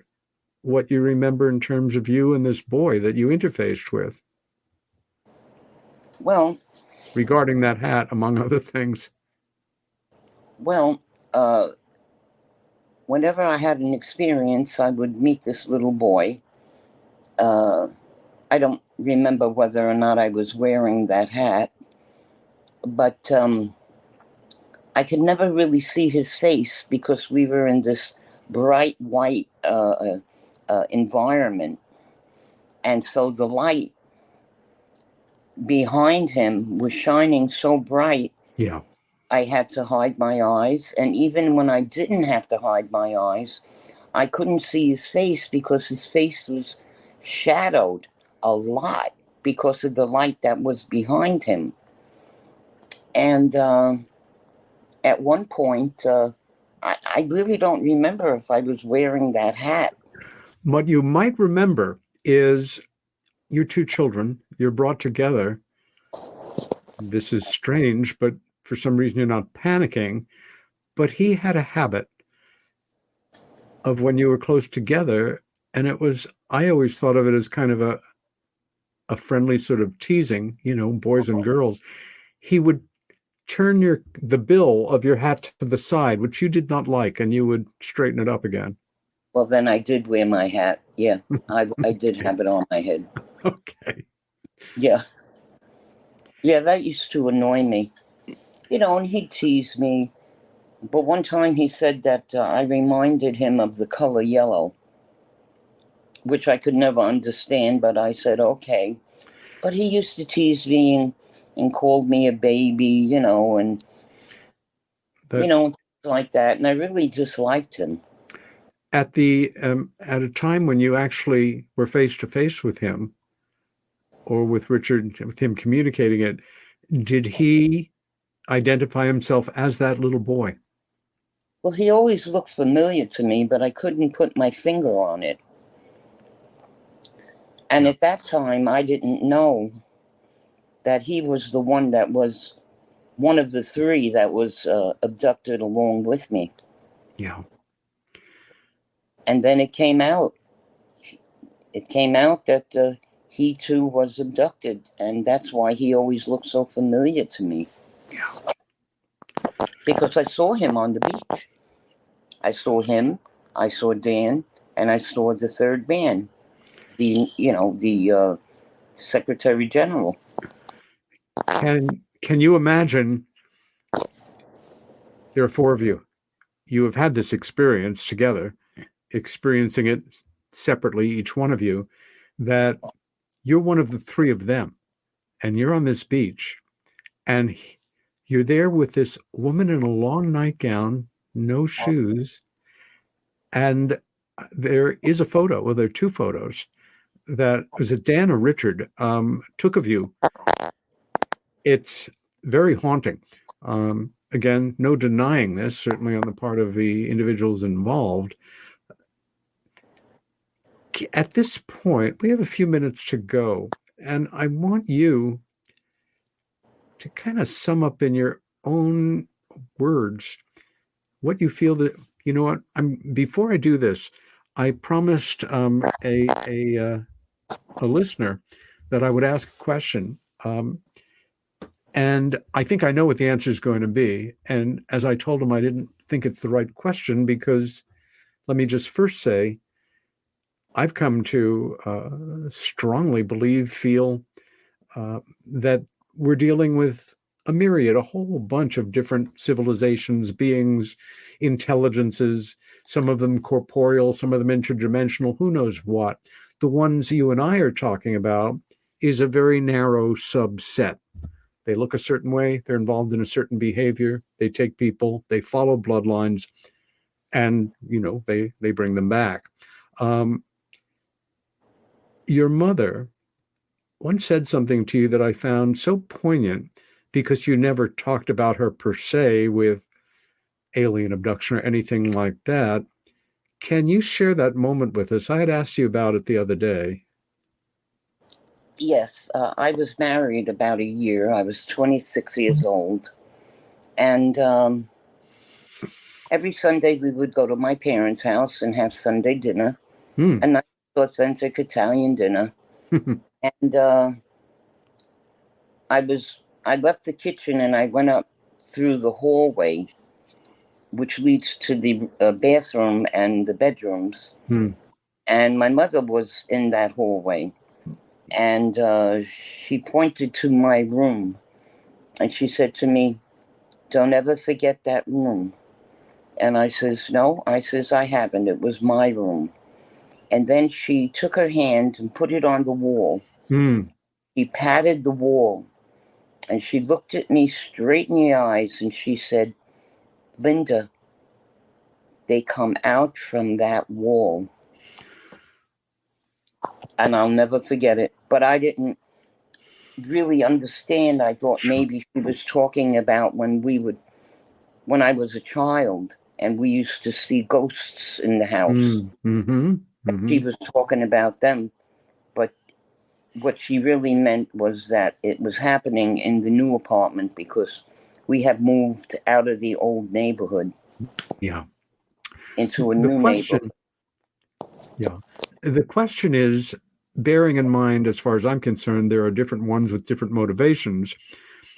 what you remember in terms of you and this boy that you interfaced with? Well, regarding that hat, among other things. Well, whenever I had an experience, I would meet this little boy. I don't remember whether or not I was wearing that hat, but I could never really see his face because we were in this bright white environment. And so the light behind him was shining so bright. Yeah. I had to hide my eyes. And even when I didn't have to hide my eyes, I couldn't see his face because his face was shadowed a lot because of the light that was behind him. And at one point, I really don't remember if I was wearing that hat. What you might remember is your two children, you're brought together. This is strange, but for some reason you're not panicking. But he had a habit of when you were close together, and it was, I always thought of it as kind of a friendly sort of teasing, boys and girls. He would turn the bill of your hat to the side, which you did not like, and you would straighten it up again. Well, then I did wear my hat. Yeah, I did have it on my head. Okay. Yeah. Yeah, that used to annoy me. And he'd tease me. But one time he said that I reminded him of the color yellow, which I could never understand, but I said, okay. But he used to tease me and called me a baby, and, like that. And I really disliked him. At a time when you actually were face to face with him, or with Richard, with him communicating it, did he identify himself as that little boy? Well, he always looked familiar to me, but I couldn't put my finger on it. And at that time, I didn't know that he was the one that was one of the three that was abducted along with me. Yeah. And then it came out. It came out that he too was abducted, and that's why he always looked so familiar to me. Yeah. Because I saw him on the beach. I saw him, I saw Dan, and I saw the third man, the Secretary General. Can you imagine? There are four of you. You have had this experience together, experiencing it separately, each one of you, that you're one of the three of them, and you're on this beach, and you're there with this woman in a long nightgown, no shoes, and there is a photo, well, there are two photos that, was it Dan or Richard, took of you. It's very haunting. Again, no denying this, certainly on the part of the individuals involved. At this point, we have a few minutes to go, and I want you to kind of sum up in your own words what you feel that, before I do this, I promised a listener that I would ask a question. And I think I know what the answer is going to be. And as I told him, I didn't think it's the right question because, let me just first say, I've come to strongly feel that we're dealing with a myriad, a whole bunch of different civilizations, beings, intelligences, some of them corporeal, some of them interdimensional, who knows what. The ones you and I are talking about is a very narrow subset. They look a certain way, they're involved in a certain behavior, they take people, they follow bloodlines, and, they bring them back. Your mother once said something to you that I found so poignant, because you never talked about her per se with alien abduction or anything like that. Can you share that moment with us? I had asked you about it the other day. Yes, I was married about a year. I was 26 years old. And every Sunday we would go to my parents' house and have Sunday dinner. A nice, authentic Italian dinner. And I left the kitchen and I went up through the hallway, which leads to the bathroom and the bedrooms. And my mother was in that hallway. And she pointed to my room. And she said to me, "Don't ever forget that room." And I says, "No." I says, "I haven't. It was my room." And then she took her hand and put it on the wall. Mm. She patted the wall, and she looked at me straight in the eyes, and she said, "Linda, they come out from that wall." And I'll never forget it. But I didn't really understand. I thought maybe she was talking about when I was a child and we used to see ghosts in the house. She was talking about them. But what she really meant was that it was happening in the new apartment because we have moved out of the old neighborhood. Yeah. Into a new neighborhood. Yeah. The question is, bearing in mind, as far as I'm concerned, there are different ones with different motivations.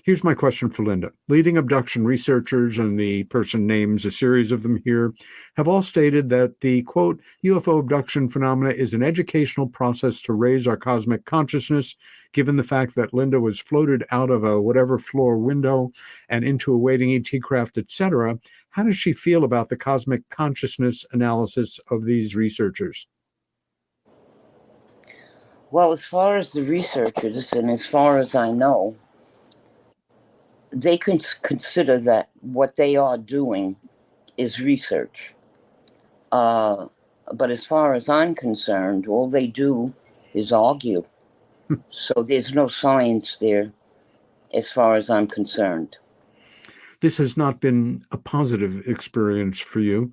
Here's my question for Linda. Leading abduction researchers, and the person names a series of them here, have all stated that the, quote, UFO abduction phenomena is an educational process to raise our cosmic consciousness, given the fact that Linda was floated out of a whatever floor window and into a waiting ET craft, etc. How does she feel about the cosmic consciousness analysis of these researchers? Well, as far as the researchers, and as far as I know, they can consider that what they are doing is research. But as far as I'm concerned, all they do is argue. So there's no science there as far as I'm concerned. This has not been a positive experience for you.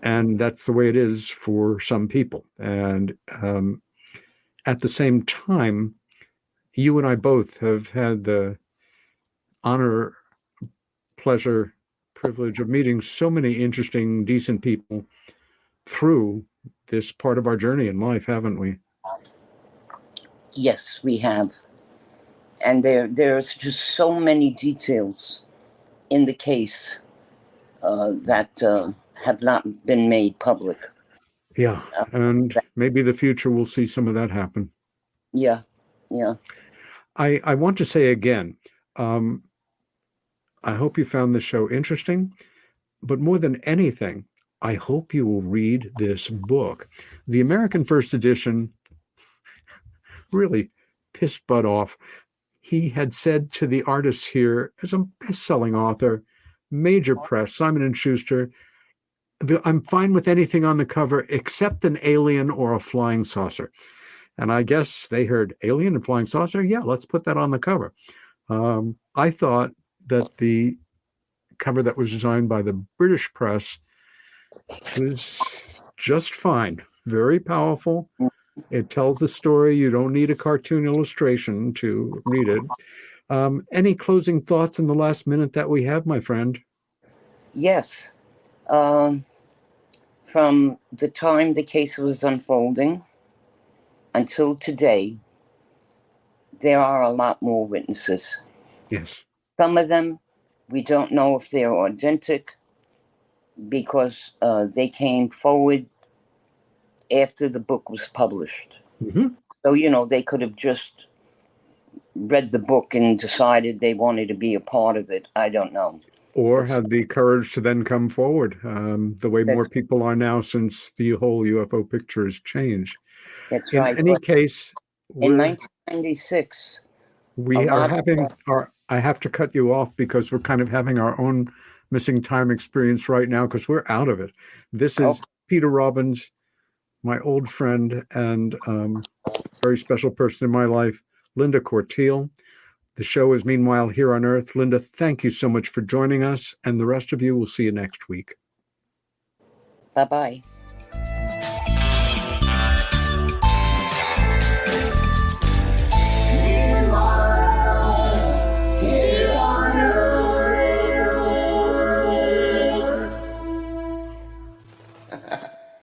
And that's the way it is for some people. And at the same time, you and I both have had the honor, pleasure, privilege of meeting so many interesting, decent people through this part of our journey in life, haven't we? Yes, we have. And there's just so many details in the case that have not been made public. Yeah, and maybe the future will see some of that happen. Yeah, yeah. I want to say again, I hope you found this show interesting, but more than anything, I hope you will read this book. The American First Edition really pissed Bud off. He had said to the artists here, as a best-selling author, major press, Simon & Schuster, I'm fine with anything on the cover except an alien or a flying saucer. And I guess they heard alien and flying saucer. Yeah, let's put that on the cover. I thought that the cover that was designed by the British press was just fine. Very powerful. It tells the story. You don't need a cartoon illustration to read it. Any closing thoughts in the last minute that we have, my friend? Yes. From the time the case was unfolding until today, there are a lot more witnesses. Yes. Some of them, we don't know if they're authentic because they came forward after the book was published. Mm-hmm. So, they could have just read the book and decided they wanted to be a part of it. I don't know. Or had the courage to then come forward, the way more people are now since the whole UFO picture has changed. That's in right. any case, in 1996, we are having our, I have to cut you off because we're kind of having our own missing time experience right now because we're out of it. This is Peter Robbins, my old friend and very special person in my life, Linda Cortile. The show is Meanwhile Here on Earth. Linda, thank you so much for joining us, and the rest of you will see you next week. Bye-bye.